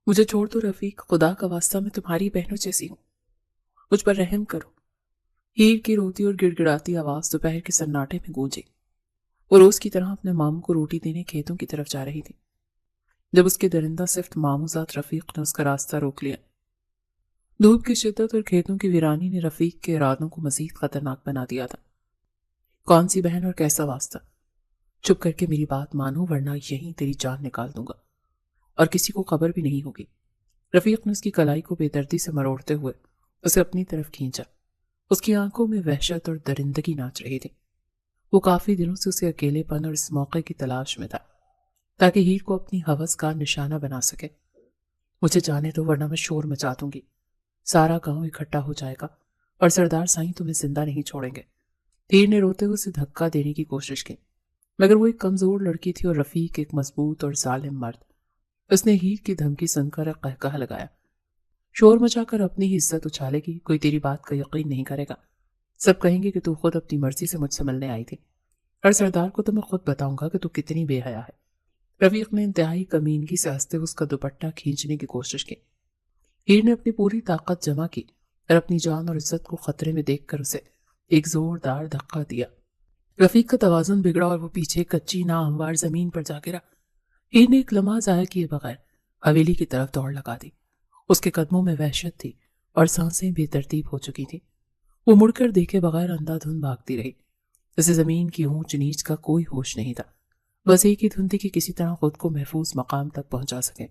مجھے چھوڑ دو رفیق، خدا کا واسطہ میں تمہاری بہنوں جیسی ہوں، مجھ پر رحم کرو۔ ہیر کی روتی اور گڑ گڑاتی آواز دوپہر کے سناٹے میں گونجی۔ وہ روز کی طرح اپنے ماموں کو روٹی دینے کھیتوں کی طرف جا رہی تھی جب اس کے درندہ صفت ماموزاد رفیق نے اس کا راستہ روک لیا۔ دھوپ کی شدت اور کھیتوں کی ویرانی نے رفیق کے ارادوں کو مزید خطرناک بنا دیا تھا۔ کون سی بہن اور کیسا واسطہ؟ چپ کر کے میری بات مانو ورنہ یہیں تیری جان نکال دوں گا اور کسی کو خبر بھی نہیں ہوگی۔ رفیق نے اس کی کلائی کو بے دردی سے مروڑتے ہوئے اسے اپنی طرف کھینچا۔ اس کی آنکھوں میں وحشت اور درندگی ناچ رہی تھی۔ وہ کافی دنوں سے اسے اکیلے پن اور اس موقع کی تلاش میں تھا تاکہ ہیر کو اپنی ہوس کا نشانہ بنا سکے۔ مجھے جانے دو ورنہ میں شور مچا دوں گی، سارا گاؤں اکٹھا ہو جائے گا اور سردار سائیں تمہیں زندہ نہیں چھوڑیں گے۔ ہیر نے روتے ہوئے اسے دھکا دینے کی کوشش کی مگر وہ ایک کمزور لڑکی تھی اور رفیق ایک مضبوط اور ظالم مرد۔ اس نے ہیر کی دھمکی سن کر ایک قہقہ لگایا۔ شور مچا کر اپنی ہی عزت اچھالے گی، کوئی تیری بات کا یقین نہیں کرے گا۔ سب کہیں گے کہ تو خود اپنی مرضی سے مجھ سے ملنے آئی تھی اور سردار کو تو میں خود بتاؤں گا کہ تو کتنی بے حیا ہے۔ رفیق نے انتہائی کمینگی سے ہنستے اس کا دوپٹہ کھینچنے کی کوشش کی۔ ہیر نے اپنی پوری طاقت جمع کی اور اپنی جان اور عزت کو خطرے میں دیکھ کر اسے ایک زوردار دھکا دیا۔ رفیق کا توازن بگڑا اور وہ پیچھے کچی ناہموار زمین پر جا گرا۔ ہیر نے ایک لمحہ ضائع کیے بغیر حویلی کی طرف دوڑ لگا دی۔ اس کے قدموں میں وحشت تھی اور سانسیں بے ترتیب ہو چکی تھی۔ وہ مڑ کر دیکھے بغیر اندھا دھند بھاگتی رہی، جسے زمین کی اونچ نیچ کا کوئی ہوش نہیں تھا۔ بس ایک ہی دھن تھی کہ کسی طرح خود کو محفوظ مقام تک پہنچا سکے۔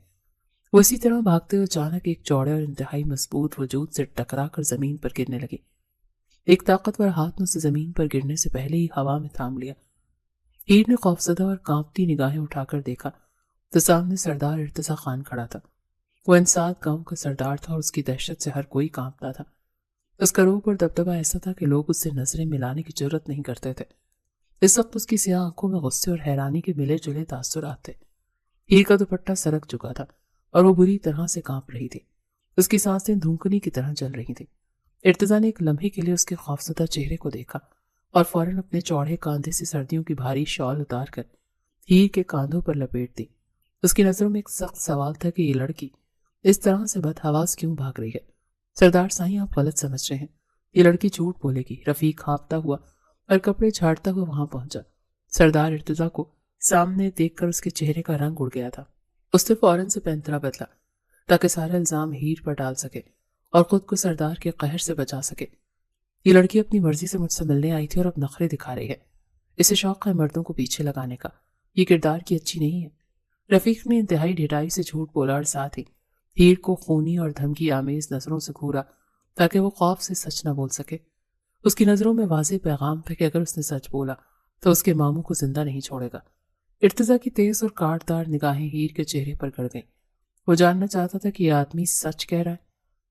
وہ اسی طرح بھاگتے ہوئے اچانک ایک چوڑے اور انتہائی مضبوط وجود سے ٹکرا کر زمین پر گرنے لگی۔ ایک طاقتور ہاتھ نے اسے زمین پر گرنے سے پہلے ہی ہوا میں تھام لیا۔ ہیر نے خوفزدہ اور کانپتی نگاہیں اٹھا کر دیکھا تو سامنے سردار ارتضیٰ خان کھڑا تھا۔ وہ انساد گاؤں کا سردار تھا اور اس کی دہشت سے ہر کوئی کانپتا تھا۔ اس کا روپ اور دبدبہ ایسا تھا کہ لوگ اس سے نظریں ملانے کی جرت نہیں کرتے تھے۔ اس وقت اس کی سیاہ آنکھوں میں غصے اور حیرانی کے ملے جلے تاثرات تھے۔ ہیر کا دوپٹہ سرک چکا تھا اور وہ بری طرح سے کانپ رہی تھی۔ اس کی سانسیں دھونکنی کی طرح چل رہی تھیں۔ ارتضیٰ نے ایک لمحے کے لیے اس کے خوفزدہ چہرے کو دیکھا اور فوراً اپنے چوڑے کاندھے سے سردیوں کی بھاری شال اتار کر ہیر کے کاندھوں پر لپیٹ دی۔ اس کی نظروں میں ایک سخت سوال تھا کہ یہ لڑکی اس طرح سے بدحواس کیوں بھاگ رہی ہے؟ سردار سائیں، آپ غلط سمجھ رہے ہیں، یہ لڑکی جھوٹ بولے گی۔ رفیق ہانپتا ہوا اور کپڑے جھاڑتا ہوا وہاں پہنچا۔ سردار ارتضیٰ کو سامنے دیکھ کر اس کے چہرے کا رنگ اڑ گیا تھا۔ اس نے فوراً سے پینترا بدلا تاکہ سارا الزام ہیر پر ڈال سکے اور خود کو سردار کے قہر سے بچا سکے۔ یہ لڑکی اپنی مرضی سے مجھ سے ملنے آئی تھی اور اب نخرے دکھا رہی ہے۔ اسے شوق ہے مردوں کو پیچھے لگانے کا، یہ کردار کی اچھی نہیں ہے۔ رفیق نے انتہائی ڈھٹائی سے جھوٹ بولا اور ساتھ ہی ہیر کو خونی اور دھمکی آمیز نظروں سے گھورا تاکہ وہ خوف سے سچ نہ بول سکے۔ اس کی نظروں میں واضح پیغام تھا کہ اگر اس نے سچ بولا تو اس کے ماموں کو زندہ نہیں چھوڑے گا۔ ارتضیٰ کی تیز اور کاٹدار نگاہیں ہیر کے چہرے پر گڑ گئیں۔ وہ جاننا چاہتا تھا کہ یہ آدمی سچ کہہ رہا ہے۔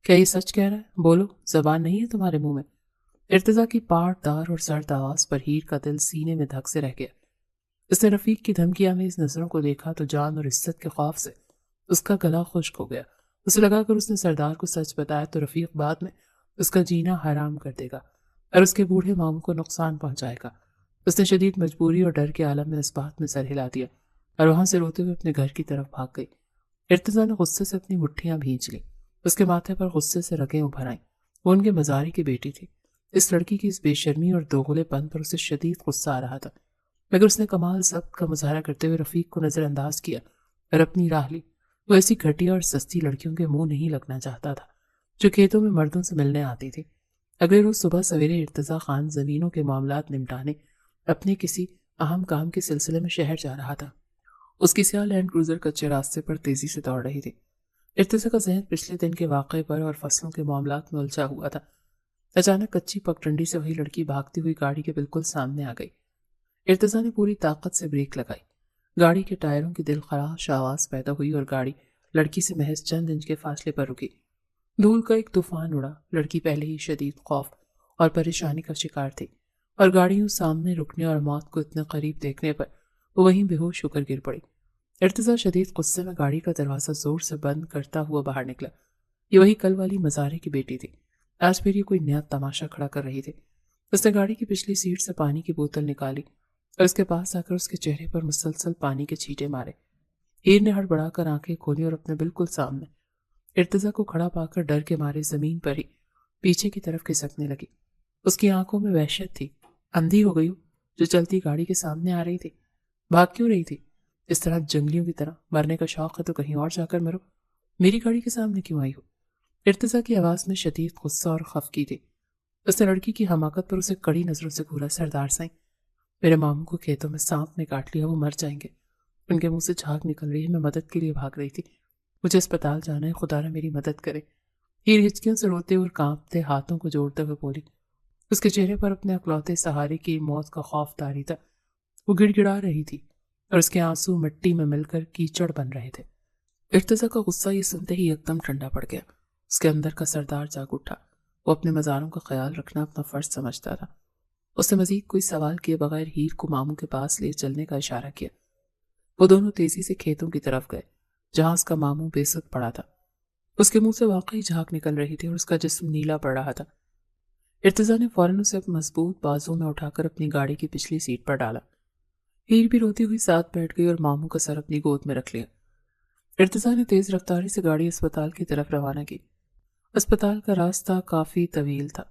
کیا یہ سچ کہہ رہا ہے؟ بولو، زبان نہیں ہے تمہارے منہ میں؟ ارتضیٰ کی پاٹ دار اور سرد آواز پر ہیر کا دل سینے میں دھک سے رہ گیا۔ اس نے رفیق کی دھمکی آمیز نظروں کو دیکھا تو جان اور عزت کے خوف سے اس کا گلا خشک ہو گیا۔ اسے لگا کر اس نے سردار کو سچ بتایا تو رفیق بعد میں اس کا جینا حرام کر دے گا اور اس کے بوڑھے ماموں کو نقصان پہنچائے گا۔ اس نے شدید مجبوری اور ڈر کے عالم میں اس بات میں سر ہلا دیا اور وہاں سے روتے ہوئے اپنے گھر کی طرف بھاگ گئی۔ ارتضیٰ نے غصے سے اپنی مٹھیاں بھینچ لی۔ اس کے ماتھے پر غصے سے رگیں ابھر آئیں۔ وہ ان کے مزاری کی بیٹی تھی۔ اس لڑکی کی اس بے شرمی اور دوغلے پن پر اسے شدید غصہ آ رہا تھا مگر اس نے کمال ضبط کا مظاہرہ کرتے ہوئے رفیق کو نظر انداز کیا اور اپنی راہ لی۔ وہ ایسی گھٹیا اور سستی لڑکیوں کے منہ نہیں لگنا چاہتا تھا جو کھیتوں میں مردوں سے ملنے آتی تھی۔ اگلے روز صبح سویرے ارتضیٰ خان زمینوں کے معاملات نمٹانے اپنے کسی اہم کام کے سلسلے میں شہر جا رہا تھا۔ اس کی سیاہ لینڈ کروزر کچے راستے پر تیزی سے دوڑ رہی تھی۔ ارتضیٰ کا ذہن پچھلے دن کے واقعے پر اور فصلوں کے معاملات میں الجھا ہوا تھا۔ اچانک کچی پگڈنڈی سے وہی لڑکی بھاگتی ہوئی گاڑی کے بالکل سامنے آ گئی۔ ارتضیٰ نے پوری طاقت سے بریک لگائی۔ گاڑی کے ٹائروں کی دلخراش آواز پیدا ہوئی اور گاڑی لڑکی سے محض چند انچ کے فاصلے پر رکی۔ دھول کا ایک طوفان اڑا۔ لڑکی پہلے ہی شدید خوف اور پریشانی کا شکار تھی اور گاڑیوں سامنے رکنے اور موت کو اتنے قریب دیکھنے پر وہ وہیں بے ہوش ہو کر گر پڑی۔ ارتضیٰ شدید غصے میں گاڑی کا دروازہ زور سے بند کرتا ہوا باہر نکلا۔ یہ وہی کل والی مزارے کی بیٹی تھی۔ آج پھر یہ کوئی نیا تماشا کھڑا کر رہی تھی۔ اس نے گاڑی کی پچھلی سیٹ سے پانی کی بوتل نکالی اور اس کے پاس آ کر اس کے چہرے پر مسلسل پانی کے چھینٹے مارے۔ ہیر نے ہڑبڑا کر آنکھیں کھولی اور اپنے بالکل سامنے ارتضیٰ کو کھڑا پا کر ڈر کے مارے زمین پر ہی پیچھے کی طرف کھسکنے لگی۔ اس کی آنکھوں میں وحشت تھی۔ اندھی ہو گئی ہو جو چلتی گاڑی کے سامنے آ رہی تھی؟ بھاگ کیوں رہی تھی؟ اس طرح جنگلیوں کی طرح مرنے کا شوق ہے تو کہیں اور جا کر مرو، میری گاڑی کے سامنے کیوں آئی ہو؟ ارتضیٰ کی آواز میں شدید غصہ اور خفگی تھی۔ اس نے لڑکی کی حماقت پر اسے کڑی نظروں سے گھورا۔ سردار سائیں، میرے ماموں کو کھیتوں میں سانپ نے کاٹ لیا، وہ مر جائیں گے، ان کے منہ سے جھاگ نکل رہی ہے، میں مدد کے لیے بھاگ رہی تھی، مجھے اسپتال جانا ہے، خدا را میری مدد کرے۔ ہیر ہچکیوں سے روتے اور کانپتے ہاتھوں کو جوڑتے ہوئے بولی۔ اس کے چہرے پر اپنے اکلوتے سہارے کی موت کا خوف طاری تھا۔ وہ گڑ گڑا رہی تھی اور اس کے آنسو مٹی میں مل کر کیچڑ بن رہے تھے۔ ارتضیٰ کا غصہ یہ سنتے ہی ایک دم ٹھنڈا پڑ گیا۔ اس کے اندر کا سردار جاگ اٹھا۔ وہ اپنے مزاروں کا خیال رکھنا اپنا فرض سمجھتا تھا۔ اس نے مزید کوئی سوال کیے بغیر ہیر کو ماموں کے پاس لے چلنے کا اشارہ کیا۔ وہ دونوں تیزی سے کھیتوں کی طرف گئے جہاں اس کا ماموں بے سد پڑا تھا۔ اس کے منہ سے واقعی جھاگ نکل رہی تھی اور اس کا جسم نیلا پڑ رہا تھا۔ ارتضیٰ نے فوراً اسے مضبوط بازوں میں اٹھا کر اپنی گاڑی کی پچھلی سیٹ پر ڈالا۔ ہیر بھی روتی ہوئی ساتھ بیٹھ گئی اور ماموں کا سر اپنی گود میں رکھ لیا۔ ارتضیٰ نے تیز رفتاری سے گاڑی اسپتال کی طرف روانہ کی۔ اسپتال کا راستہ کافی طویل تھا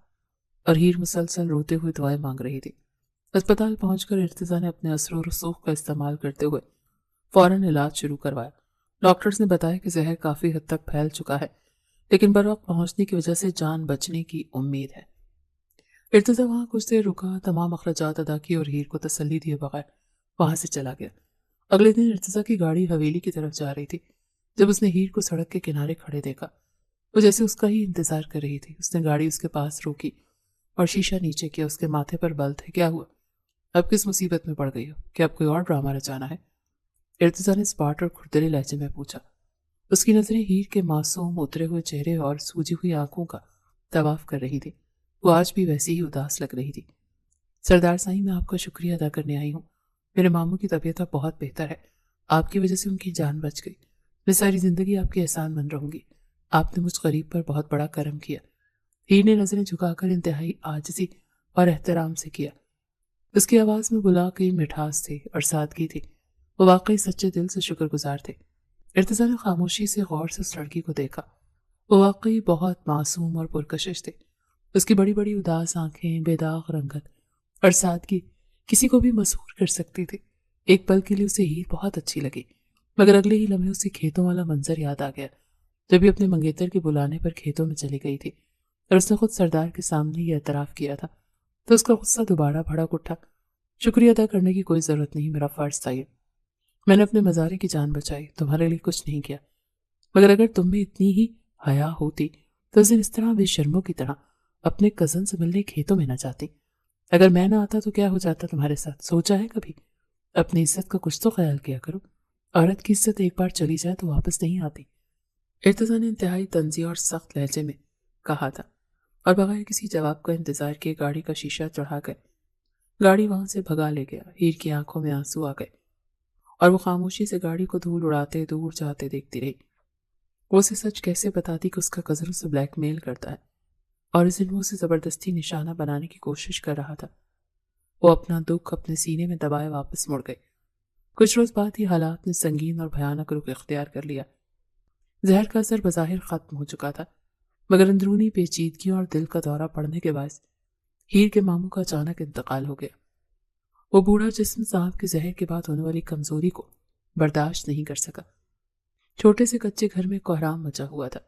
اور ہیر مسلسل روتے ہوئے دعائیں مانگ رہی تھی۔ اسپتال پہنچ کر ارتضیٰ نے اپنے اثر و رسوخ کا استعمال کرتے ہوئے فوراً علاج شروع کروایا۔ ڈاکٹرز نے بتایا کہ زہر کافی حد تک پھیل چکا ہے، لیکن بروقت پہنچنے کی وجہ سے جان بچنے کی امید ہے۔ ارتضیٰ وہاں کچھ دیر رکا، تمام اخراجات ادا کیے اور ہیر کو تسلی دیے بغیر وہاں سے چلا گیا۔ اگلے دن ارتضیٰ کی گاڑی حویلی کی طرف جا رہی تھی جب اس نے ہیر کو سڑک کے کنارے کھڑے دیکھا۔ وہ جیسے اس کا ہی انتظار کر رہی تھی۔ اس نے گاڑی اس کے پاس روکی اور شیشہ نیچے کیا۔ اس کے ماتھے پر بل تھے۔ کیا ہوا؟ اب کس مصیبت میں پڑ گئی ہو؟ کیا اب کوئی اور ڈرامہ رچانا ہے؟ ارتضیٰ نے اسپاٹ اور کھردرے لہجے میں پوچھا۔ اس کی نظریں ہیر کے معصوم اترے ہوئے چہرے اور سوجی ہوئی آنکھوں کا طواف کر رہی تھی۔ وہ آج بھی ویسی ہی اداس لگ رہی تھی۔ سردار سائیں، میں آپ کا شکریہ ادا کرنے آئی ہوں۔ میرے ماموں کی طبیعت اب بہت بہتر ہے۔ آپ کی وجہ سے ان کی جان بچ گئی۔ میں ساری زندگی آپ کے احسان مند رہوں گی۔ آپ نے مجھ غریب پر بہت بڑا کرم کیا۔ ہیر نے نظریں جھکا کر انتہائی عاجزی اور احترام سے کیا۔ اس کی آواز میں بلا کی مٹھاس تھی اور سادگی تھی۔ وہ واقعی سچے دل سے شکر گزار تھے۔ ارتضیٰ نے خاموشی سے غور سے اس لڑکی کو دیکھا۔ وہ واقعی بہت معصوم اور پرکشش تھے۔ اس کی بڑی بڑی اداس آنکھیں، بے داغ رنگت اور سادگی کسی کو بھی مسحور کر سکتی تھی۔ ایک پل کے لیے اسے ہیر بہت اچھی لگی، مگر اگلے ہی لمحے اسے کھیتوں والا منظر یاد آ گیا جب یہ اپنے منگیتر کے بلانے پر کھیتوں میں چلی گئی تھی اور اس نے خود سردار کے سامنے یہ اعتراف کیا تھا۔ تو اس کا غصہ دوبارہ بھڑک اٹھا۔ شکریہ ادا کرنے کی کوئی ضرورت نہیں، میرا فرض تھا یہ۔ میں نے اپنے مزارے کی جان بچائی، تمہارے لیے کچھ نہیں کیا، مگر اگر تم میں اتنی ہی حیا ہوتی تو اس دن اس طرح بے شرموں کی طرح اپنے کزن سے ملنے کھیتوں میں نہ جاتی۔ اگر میں نہ آتا تو کیا ہو جاتا تمہارے ساتھ؟ سوچا ہے کبھی؟ اپنی عزت کا کچھ تو خیال کیا کرو۔ عورت کی عزت ایک بار چلی جائے تو واپس نہیں آتی۔ ارتضیٰ نے انتہائی طنزی اور سخت لہجے میں کہا تھا اور بغیر کسی جواب کا انتظار کیے گاڑی کا شیشہ چڑھا گئے۔ گاڑی وہاں سے بھگا لے گیا۔ ہیر کی آنکھوں میں آنسو آ گئے اور وہ خاموشی سے گاڑی کو دھول اڑاتے دور جاتے دیکھتی رہی۔ وہ اسے سچ کیسے بتاتی کہ اس کا کزن اسے بلیک میل کرتا ہے اور اس دن وہ اسے زبردستی نشانہ بنانے کی کوشش کر رہا تھا۔ وہ اپنا دکھ اپنے سینے میں دبائے واپس مڑ گئی۔ کچھ روز بعد ہی حالات نے سنگین اور بھیانک رخ اختیار کر لیا۔ زہر کا اثر بظاہر ختم ہو چکا تھا، مگر اندرونی پیچیدگیوں اور دل کا دورہ پڑنے کے باعث ہیر کے ماموں کا اچانک انتقال ہو گیا۔ وہ بوڑھا جسم سانپ کے زہر کے بعد ہونے والی کمزوری کو برداشت نہیں کر سکا۔ چھوٹے سے کچے گھر میں کوہرام مچا ہوا تھا۔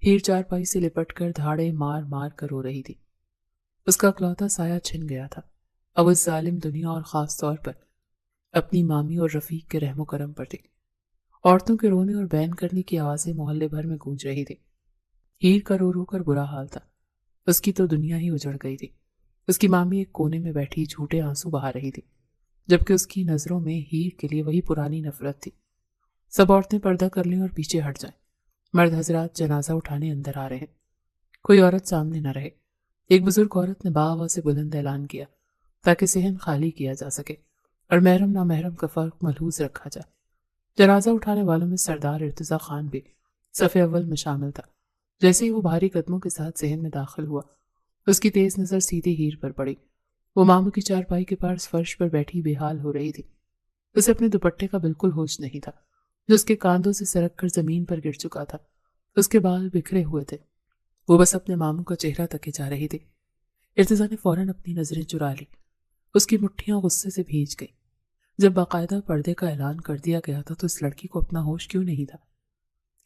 ہیر چارپائی سے لپٹ کر دھاڑے مار مار کر رو رہی تھی۔ اس کا اکلوتا سایہ چھن گیا تھا۔ اب اس ظالم دنیا اور خاص طور پر اپنی مامی اور رفیق کے رحم و کرم پر تھی۔ عورتوں کے رونے اور بین کرنے کی آوازیں محلے بھر میں گونج رہی تھی۔ ہیر کا رو رو کر برا حال تھا۔ اس کی تو دنیا ہی اجڑ گئی تھی۔ اس کی مامی ایک کونے میں بیٹھی جھوٹے آنسو بہا رہی تھی، جبکہ اس کی نظروں میں ہیر کے لیے وہی پرانی نفرت تھی۔ سب عورتیں پردہ کر لیں اور پیچھے ہٹ جائیں۔ مرد حضرات جنازہ اٹھانے اندر آ رہے ہیں۔ کوئی عورت سامنے نہ رہے۔ ایک بزرگ عورت نے باآواز سے بلند اعلان کیا تاکہ صحن خالی کیا جا سکے اور محرم نامحرم کا فرق ملحوظ رکھا جائے۔ جنازہ اٹھانے والوں میں سردار ارتضیٰ خان بھی صف اول میں شامل تھا۔ جیسے ہی وہ بھاری قدموں کے ساتھ صحن میں داخل ہوا، اس کی تیز نظر سیدھی ہیر پر پڑی۔ وہ ماموں کی چارپائی کے پاس فرش پر بیٹھی بے حال ہو رہی تھی۔ اسے اپنے دوپٹے کا بالکل ہوش نہیں تھا، جو اس کے کاندھوں سے سرک کر زمین پر گر چکا تھا۔ اس کے بال بکھرے ہوئے تھے۔ وہ بس اپنے ماموں کا چہرہ تکے جا رہی تھی۔ ارتضیٰ نے فوراً اپنی نظریں چرا لی۔ اس کی مٹھیاں غصے سے بھیج گئی۔ جب باقاعدہ پردے کا اعلان کر دیا گیا تھا تو اس لڑکی کو اپنا ہوش کیوں نہیں تھا؟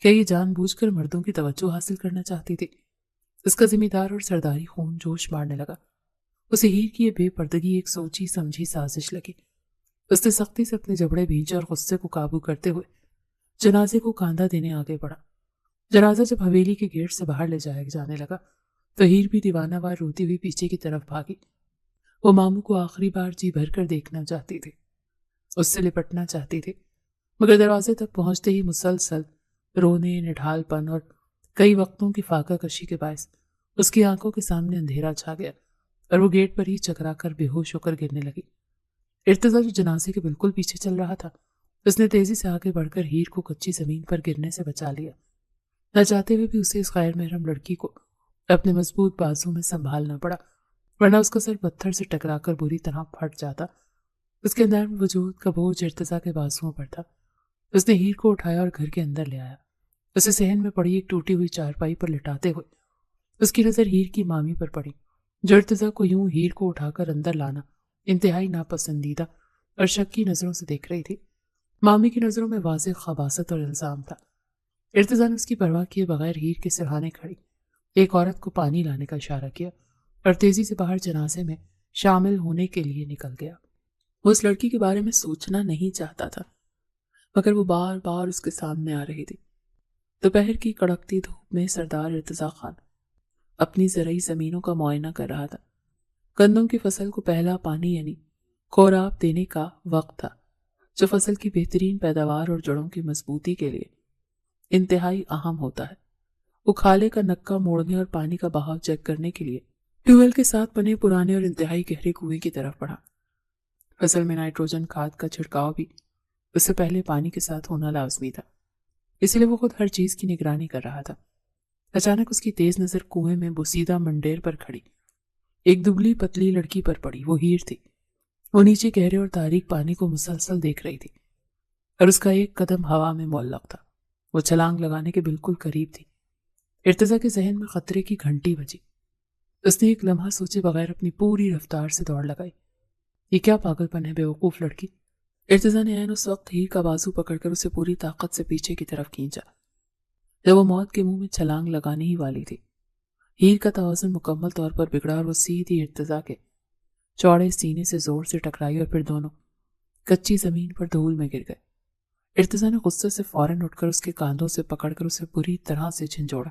کیا یہ جان بوجھ کر مردوں کی توجہ حاصل کرنا چاہتی تھی؟ اس کا ذمہ دار اور سرداری خون جوش مارنے لگا۔ اسے ہیر کی یہ بے پردگی ایک سوچی سمجھی سازش لگی۔ اس نے سختی سے اپنے جبڑے بھینچے اور غصے کو قابو کرتے ہوئے جنازے کو کاندھا دینے آگے بڑھا۔ جنازہ جب حویلی کے گیٹ سے باہر لے جایا جانے لگا تو ہیر بھی دیوانہ وار روتی ہوئی پیچھے کی طرف بھاگی۔ وہ ماموں کو آخری بار جی بھر کر دیکھنا چاہتی تھی، اس سے لپٹنا چاہتی تھی، مگر دروازے تک پہنچتے ہی مسلسل رونے، نڈھال پن اور کئی وقتوں کی فاقہ کشی کے باعث اس کی آنکھوں کے سامنے اندھیرا چھا گیا اور وہ گیٹ پر ہی چکرا کر بے ہوش ہو کر گرنے لگی۔ ارتضیٰ جو جنازے کے بالکل پیچھے چل رہا تھا، اس نے تیزی سے آگے بڑھ کر ہیر کو کچی زمین پر گرنے سے بچا لیا۔ نہ چاہتے ہوئے بھی اسے اس غیر محرم لڑکی کو اپنے مضبوط بازو میں سنبھالنا پڑا، ورنہ اس کا سر پتھر سے ٹکرا کر بری طرح پھٹ جاتا۔ اس کے اندر وجود کا بوجھ ارتضیٰ کے بازوؤں پر تھا۔ اس نے ہیر کو اٹھایا اور گھر کے اندر لے آیا۔ اسے صحن میں پڑی ایک ٹوٹی ہوئی چارپائی پر لٹاتے ہوئے اس کی نظر ہیر کی مامی پر پڑی، جو ارتضیٰ کو یوں ہیر کو اٹھا کر اندر لانا انتہائی ناپسندیدہ اور شک کی نظروں سے دیکھ رہی تھی۔ مامی کی نظروں میں واضح خباثت اور الزام تھا۔ ارتضیٰ نے اس کی پرواہ کیے بغیر ہیر کے سرہانے کھڑی ایک عورت کو پانی لانے کا اشارہ کیا اور تیزی سے باہر جنازے میں شامل ہونے کے لیے نکل گیا۔ وہ اس لڑکی کے بارے میں سوچنا نہیں چاہتا تھا، مگر وہ بار بار اس کے سامنے آ رہی تھی۔ دوپہر کی کڑکتی دھوپ میں سردار ارتضیٰ خان اپنی زرعی زمینوں کا معائنہ کر رہا تھا۔ گندم کی فصل کو پہلا پانی یعنی خوراب دینے کا وقت تھا، جو فصل کی بہترین پیداوار اور جڑوں کی مضبوطی کے لیے انتہائی اہم ہوتا ہے۔ وہ کھالے کا نکا موڑنے اور پانی کا بہاؤ چیک کرنے کے لیے ٹیوب ویل کے ساتھ بنے پرانے اور انتہائی گہرے کنویں کی طرف بڑھا۔ فصل میں نائٹروجن کھاد کا چھڑکاؤ بھی اس سے پہلے پانی کے ساتھ ہونا لازمی تھا، اس لیے وہ خود ہر چیز کی نگرانی کر رہا تھا۔ اچانک اس کی تیز نظر کنویں میں بوسیدہ منڈیر پر کھڑی ایک دبلی پتلی لڑکی پر پڑی۔ وہ ہیر تھی۔ وہ نیچے گہرے اور تاریک پانی کو مسلسل دیکھ رہی تھی اور اس کا ایک قدم ہوا میں معلق تھا۔ وہ چھلانگ لگانے کے بالکل قریب تھی۔ ارتضیٰ کے ذہن میں خطرے کی گھنٹی بجی۔ اس نے ایک لمحہ سوچے بغیر اپنی پوری رفتار سے دوڑ لگائی۔ یہ کیا پاگل پن ہے بے وقوف لڑکی! ارتضیٰ نے عین اس وقت ہیر کا بازو پکڑ کر اسے پوری طاقت سے پیچھے کی طرف کھینچا جب وہ موت کے منہ میں چھلانگ لگانے ہی والی تھی۔ ہیر کا توازن مکمل طور پر بگڑا اور وہ سیدھی ارتضیٰ کے چوڑے سینے سے زور سے ٹکرائی اور پھر دونوں کچی زمین پر دھول میں گر گئے۔ ارتضیٰ نے غصے سے فوراً اٹھ کر اس کے کاندھوں سے پکڑ کر اسے بری طرح سے جھنجھوڑا۔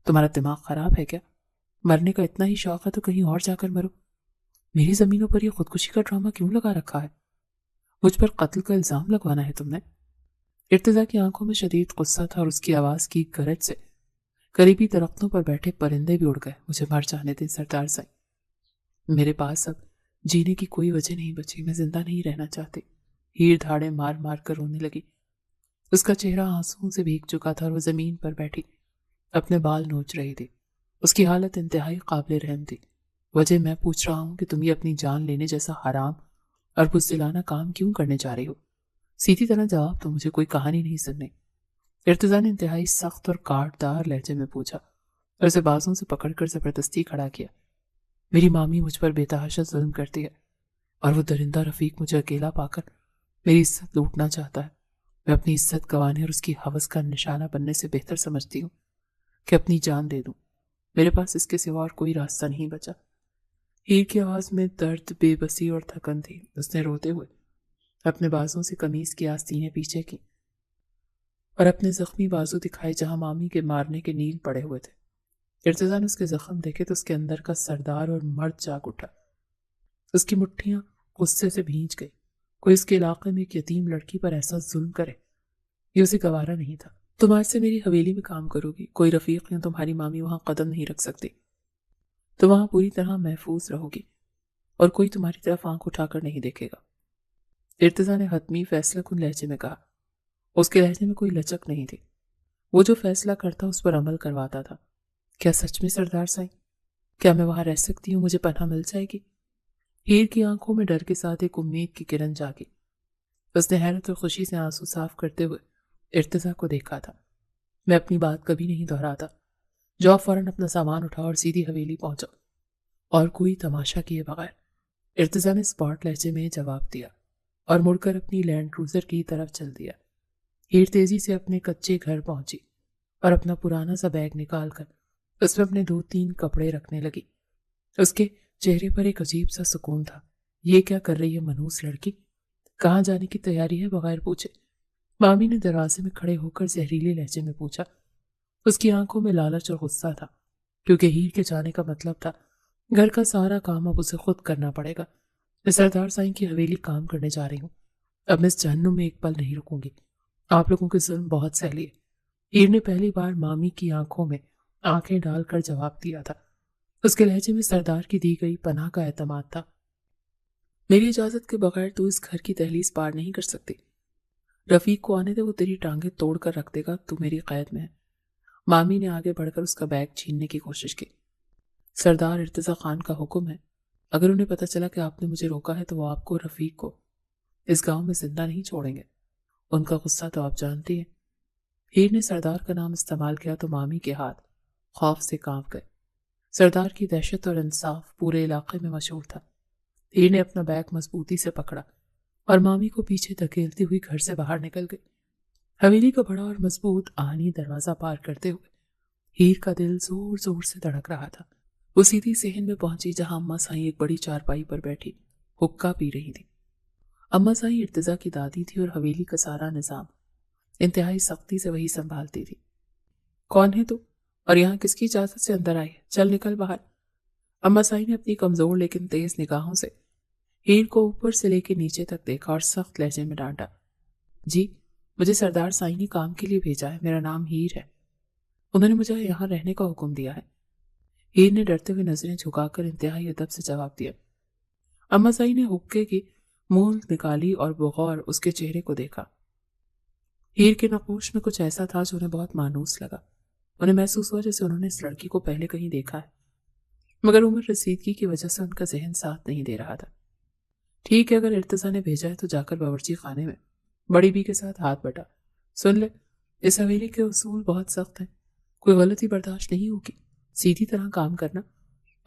تمہارا دماغ خراب ہے کیا؟ مرنے کا اتنا ہی شوق ہے تو کہیں اور جا کر مرو۔ میری زمینوں پر یہ خودکشی کا ڈرامہ کیوں لگا رکھا ہے؟ مجھ پر قتل کا الزام لگوانا ہے تم نے؟ ارتضیٰ کی آنکھوں میں شدید غصہ تھا اور اس کی آواز کی گرج سے قریبی درختوں پر بیٹھے پرندے بھی اڑ گئے۔ مجھے مر جانے دیں سردار سائیں، میرے پاس اب جینے کی کوئی وجہ نہیں بچی، میں زندہ نہیں رہنا چاہتی۔ ہیر دھاڑے مار مار کر رونے لگی۔ اس کا چہرہ آنسوؤں سے بھیگ چکا تھا اور وہ زمین پر بیٹھی اپنے بال نوچ رہی تھی۔ اس کی حالت انتہائی قابل رحم تھی۔ وجہ میں پوچھ رہا ہوں کہ تم یہ اپنی جان لینے جیسا حرام اور بزدلانہ کام کیوں کرنے جا رہی ہو؟ سیدھی طرح جواب تو مجھے کوئی کہانی نہیں سننے۔ ارتضیٰ نے انتہائی سخت اور کاٹ دار لہجے میں پوچھا اور اسے بازوں سے پکڑ کر زبردستی کھڑا کیا۔ میری مامی مجھ پر بے تحاشا ظلم کرتی ہے اور وہ درندہ رفیق مجھے اکیلا پا کر میری عزت لوٹنا چاہتا ہے۔ میں اپنی عزت گنوانے اور اس کی ہوس کا نشانہ بننے سے بہتر سمجھتی ہوں کہ اپنی جان دے دوں۔ میرے پاس اس کے سوا اور کوئی راستہ نہیں بچا۔ ہیر کی آواز میں درد، بے بسی اور تھکن تھی۔ اس نے روتے ہوئے اپنے بازوں سے قمیص کی آستینیں پیچھے کی اور اپنے زخمی بازو دکھائے جہاں مامی کے مارنے کے نیل پڑے ہوئے تھے۔ ارتضیٰ نے اس کے زخم دیکھے تو اس کے اندر کا سردار اور مرد جاگ اٹھا۔ اس کی مٹھیاں غصے سے بھیج گئی۔ کوئی اس کے علاقے میں ایک یتیم لڑکی پر ایسا ظلم کرے، یہ اسے گوارا نہیں تھا۔ تم آج سے میری حویلی میں کام کرو گی، کوئی رفیق یا تمہاری مامی وہاں قدم نہیں رکھ سکتی۔ تو وہاں پوری طرح محفوظ رہو گی اور کوئی تمہاری طرف آنکھ اٹھا کر نہیں دیکھے گا۔ ارتضیٰ نے حتمی فیصلہ کن لہجے میں کہا۔ اس کے لہجے میں کوئی لچک نہیں تھی۔ وہ جو فیصلہ کرتا اس پر عمل کرواتا تھا۔ کیا سچ میں سردار سائیں؟ کیا میں وہاں رہ سکتی ہوں؟ مجھے پناہ مل جائے گی؟ ہیر کی آنکھوں میں ڈر کے ساتھ ایک امید کی کرن جاگی۔ اس نے حیرت اور خوشی سے آنسو صاف کرتے ہوئے ارتضیٰ کو دیکھا تھا۔ میں اپنی بات کبھی نہیں دہراتا۔ جاب فوراً اپنا سامان اٹھا اور سیدھی حویلی پہنچا، اور کوئی تماشا کیے بغیر۔ ارتضیٰ نے اسپاٹ لہجے میں جواب دیا اور مڑ کر اپنی لینڈ کروزر کی طرف چل دیا۔ ہیر تیزی سے اپنے کچے گھر پہنچی اور اپنا پرانا سا بیگ نکال کر اس میں اپنے 2-3 کپڑے رکھنے لگی۔ اس کے چہرے پر ایک عجیب سا سکون تھا۔ یہ کیا کر رہی ہے منحوس لڑکی؟ کہاں جانے کی تیاری ہے بغیر پوچھے؟ مامی نے دروازے میں کھڑے ہو کر زہریلے لہجے میں پوچھا۔ اس کی آنکھوں میں لالچ اور غصہ تھا، کیونکہ ہیر کے جانے کا مطلب تھا گھر کا سارا کام اب اسے خود کرنا پڑے گا۔ میں سردار سائیں کی حویلی کام کرنے جا رہی ہوں، اب میں اس جہنم میں ایک پل نہیں رکوں گی۔ آپ لوگوں کے ظلم بہت سہ لیے۔ ہیر نے پہلی بار مامی کی آنکھوں میں آنکھیں ڈال کر جواب دیا تھا۔ اس کے لہجے میں سردار کی دی گئی پناہ کا اعتماد تھا۔ میری اجازت کے بغیر تو اس گھر کی دہلیز پار نہیں کر سکتی۔ رفیق کو آنے دے، وہ تیری ٹانگیں توڑ کر رکھ دے گا، تو میری قید میں ہے۔ مامی نے آگے بڑھ کر اس کا بیگ چھیننے کی کوشش کی۔ سردار ارتضیٰ خان کا حکم ہے، اگر انہیں پتہ چلا کہ آپ نے مجھے روکا ہے تو وہ آپ کو رفیق کو اس گاؤں میں زندہ نہیں چھوڑیں گے۔ ان کا غصہ تو آپ جانتی ہیں۔ ہیر نے سردار کا نام استعمال کیا تو مامی کے ہاتھ خوف سے کانپ گئے۔ سردار کی دہشت اور انصاف پورے علاقے میں مشہور تھا۔ ہیر نے اپنا بیگ مضبوطی سے پکڑا اور مامی کو پیچھے دھکیلتی ہوئی گھر سے باہر نکل گئی۔ حویلی کا بڑا اور مضبوط آہنی دروازہ پار کرتے ہوئے ہیر کا دل زور زور سے دھڑک رہا تھا۔ وہ سیدھی صحن میں پہنچی جہاں اماں سائیں ایک بڑی چارپائی پر بیٹھی حقہ پی رہی تھی۔ اماں سائیں ارتضیٰ کی دادی تھی اور حویلی کا سارا نظام انتہائی سختی سے وہی سنبھالتی تھی۔ کون ہے تو؟ اور یہاں کس کی اجازت سے اندر آئی ہے؟ چل نکل باہر۔ اماں سائیں نے اپنی کمزور لیکن تیز نگاہوں سے ہیر کو اوپر سے لے کے نیچے تک دیکھا اور سخت لہجے میں ڈانٹا۔ جی، مجھے سردار سائیں نے کام کے لیے بھیجا ہے، میرا نام ہیر ہے، انہوں نے مجھے یہاں رہنے کا حکم دیا ہے۔ ہیر نے ڈرتے ہوئے نظریں جھکا کر انتہائی ادب سے جواب دیا۔ اماں سائیں نے حقے کی مول نکالی اور بغور اس کے چہرے کو دیکھا۔ ہیر کے نقوش میں کچھ ایسا تھا جو انہیں بہت مانوس لگا۔ انہیں محسوس ہوا جیسے انہوں نے اس لڑکی کو پہلے کہیں دیکھا ہے، مگر عمر رسیدگی کی وجہ سے ان کا ذہن ساتھ نہیں دے رہا تھا۔ ٹھیک ہے، اگر ارتضیٰ نے بھیجا ہے تو جا کر باورچی خانے میں بڑی بی کے ساتھ ہاتھ بٹا۔ سن لے، اس حویلی کے اصول بہت سخت ہیں، کوئی غلطی برداشت نہیں ہوگی، سیدھی طرح کام کرنا۔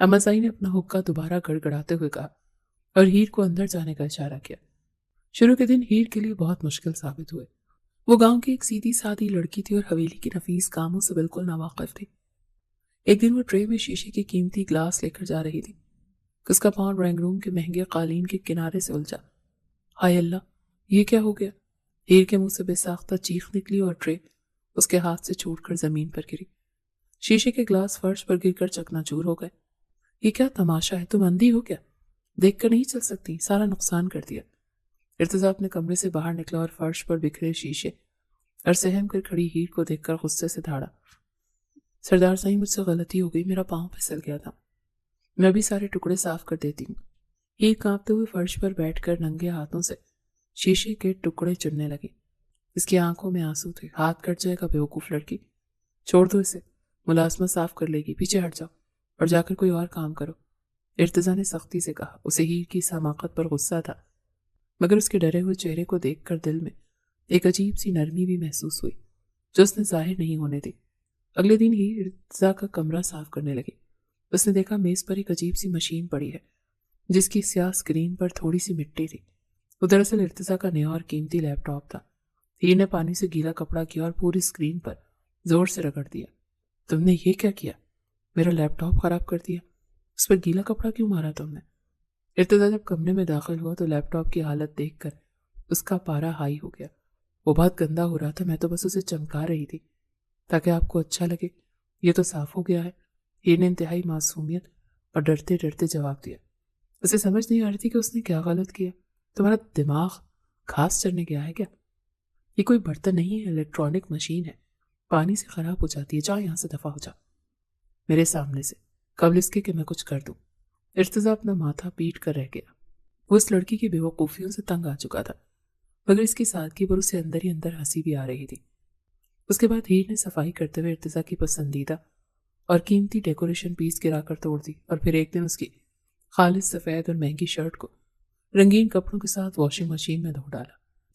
اماں سائیں نے اپنا حقہ دوبارہ گڑگڑاتے ہوئے کہا اور ہیر کو اندر جانے کا اشارہ کیا۔ شروع کے دن ہیر کے لیے بہت مشکل ثابت ہوئے۔ وہ گاؤں کی ایک سیدھی سادی لڑکی تھی اور حویلی کی نفیس کاموں سے بالکل ناواقف تھی۔ ایک دن وہ ٹرے میں شیشے کی قیمتی گلاس لے کر جا رہی تھی، اس کا پاؤں ڈرائنگ روم کے مہنگے قالین کے کنارے سے الجھا۔ ہائے اللہ، یہ کیا ہو گیا؟ ہیر کے منہ سے بے ساختہ چیخ نکلی اور ٹرے اس کے ہاتھ سے چھوٹ کر زمین پر گری۔ شیشے کے گلاس فرش پر گر کر چکنا چور ہو گئے۔ یہ کیا تماشا ہے؟ تم اندھی ہو کیا؟ دیکھ کر نہیں چل سکتی؟ سارا نقصان کر دیا۔ ارتضیٰ اپنے کمرے سے باہر نکلا اور فرش پر بکھرے شیشے اور سہم کر کھڑی ہیر کو دیکھ کر غصے سے دھاڑا۔ سردار سائیں، مجھ سے غلطی ہو گئی، میرا پاؤں پھسل گیا تھا، میں بھی سارے ٹکڑے صاف کر دیتی ہوں۔ ہیر کانپتے ہوئے فرش پر بیٹھ کر ننگے ہاتھوں سے شیشے کے ٹکڑے چننے لگی۔ اس کی آنکھوں میں آنسو تھے۔ ہاتھ کٹ جائے گا بیوقوف لڑکی، چھوڑ دو اسے، ملازمت صاف کر لے گی، پیچھے ہٹ جاؤ اور جا کر کوئی اور کام کرو، ارتضیٰ نے سختی سے کہا۔ اسے ہیر کی اس حماقت پر غصہ تھا، مگر اس کے ڈرے ہوئے چہرے کو دیکھ کر دل میں ایک عجیب سی نرمی بھی محسوس ہوئی جو اس نے ظاہر نہیں ہونے دی۔ اگلے دن ہیر ارتضیٰ کا کمرہ صاف کرنے لگی۔ اس نے دیکھا میز پر ایک عجیب سی مشین پڑی ہے جس کی سیاہ سکرین پر تھوڑی سی مٹی تھی۔ وہ دراصل ارتضیٰ کا نیا اور قیمتی لیپ ٹاپ تھا۔ ہیر نے پانی سے گیلا کپڑا کیا اور پوری سکرین پر زور سے رگڑ دیا۔ تم نے یہ کیا کیا؟ میرا لیپ ٹاپ خراب کر دیا، اس پر گیلا کپڑا کیوں مارا تم نے؟ ارتضیٰ جب کمرے میں داخل ہوا تو لیپ ٹاپ کی حالت دیکھ کر اس کا پارا ہائی ہو گیا۔ وہ بہت گندا ہو رہا تھا، میں تو بس اسے چمکا رہی تھی تاکہ آپ کو اچھا لگے۔ یہ تو صاف ہو گیا ہے، ہیر نے انتہائی معصومیت اور ڈرتے ڈرتے جواب دیا۔ اسے سمجھ نہیں آ رہی تھی کہ اس نے کیا غلط کیا۔ تمہارا دماغ گھاس چرنے گیا ہے کیا؟ یہ کوئی برتن نہیں ہے، الیکٹرانک مشین ہے، پانی سے خراب ہو جاتی ہے، جا یہاں سے دفع ہو جا میرے سامنے سے، قبل اس کے کہ میں کچھ کر دوں۔ ارتضیٰ اپنا ماتھا پیٹ کر رہ گیا۔ وہ اس لڑکی کی بے وقوفیوں سے تنگ آ چکا تھا، مگر اس کی سادگی پر اسے اندر ہی اندر ہنسی بھی آ رہی تھی۔ اس کے بعد ہیر نے صفائی کرتے ہوئے ارتضیٰ کی پسندیدہ اور قیمتی ڈیکوریشن پیس گرا کر توڑ دی، اور پھر ایک دن اس کی خالص سفید اور مہنگی شرٹ کو رنگین کپڑوں کے ساتھ واشنگ مشین میں دھو ڈالا۔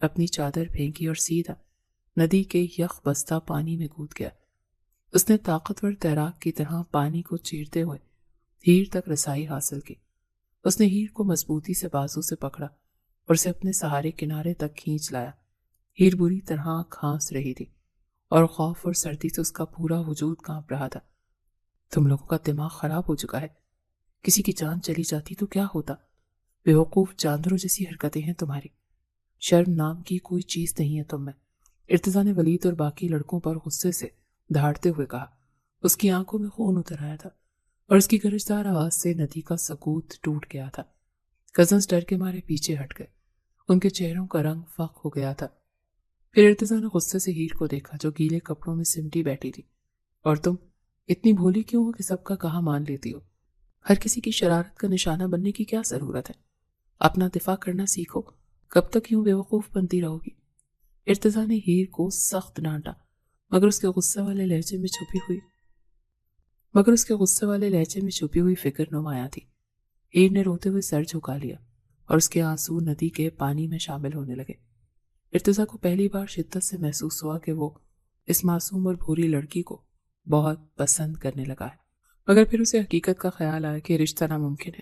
اپنی چادر پھینکی اور سیدھا ندی کے یخ بستہ پانی میں کود گیا۔ اس نے طاقتور تیراک کی طرح پانی کو چیرتے ہوئے ہیر تک رسائی حاصل کی۔ اس نے ہیر کو مضبوطی سے بازو سے پکڑا اور اسے اپنے سہارے کنارے تک کھینچ لایا۔ ہیر بری طرح کھانس رہی تھی اور خوف اور سردی سے اس کا پورا وجود کانپ رہا تھا۔ تم لوگوں کا دماغ خراب ہو چکا ہے، کسی کی جان چلی جاتی تو کیا ہوتا؟ بیوقوف جاندروں جیسی حرکتیں ہیں تمہاری، شرم نام کی کوئی چیز نہیں ہے تم میں۔ ارتضیٰ نے ولید اور باقی لڑکوں پر غصے سے دھاڑتے ہوئے کہا۔ اس کی آنکھوں میں خون اتر آیا تھا اور اس کی گرجدار آواز سے ندی کا سکوت ٹوٹ گیا تھا۔ کزنز ڈر کے مارے پیچھے ہٹ گئے، ان کے چہروں کا رنگ فاق ہو گیا تھا۔ پھر ارتضیٰ نے غصے سے ہیر کو دیکھا جو گیلے کپڑوں میں سمٹی بیٹھی تھی۔ اور تم اتنی بھولی کیوں ہو کہ سب کا کہا مان لیتی ہو؟ ہر کسی کی شرارت کا نشانہ بننے کی کیا ضرورت ہے؟ اپنا دفاع کرنا سیکھو، کب تک یوں بیوقوف بنتی رہو گی؟ ارتضیٰ نے ہیر کو سخت ڈانٹا، مگر اس کے غصے والے لہجے میں چھپی ہوئی فکر نمایاں تھی۔ ہیر نے روتے ہوئے سر جھکا لیا اور اس کے آنسو ندی کے پانی میں شامل ہونے لگے۔ ارتضیٰ کو پہلی بار شدت سے محسوس ہوا کہ وہ اس معصوم اور بھوری لڑکی کو بہت پسند کرنے لگا ہے، مگر پھر اسے حقیقت کا خیال آیا کہ رشتہ ناممکن ہے،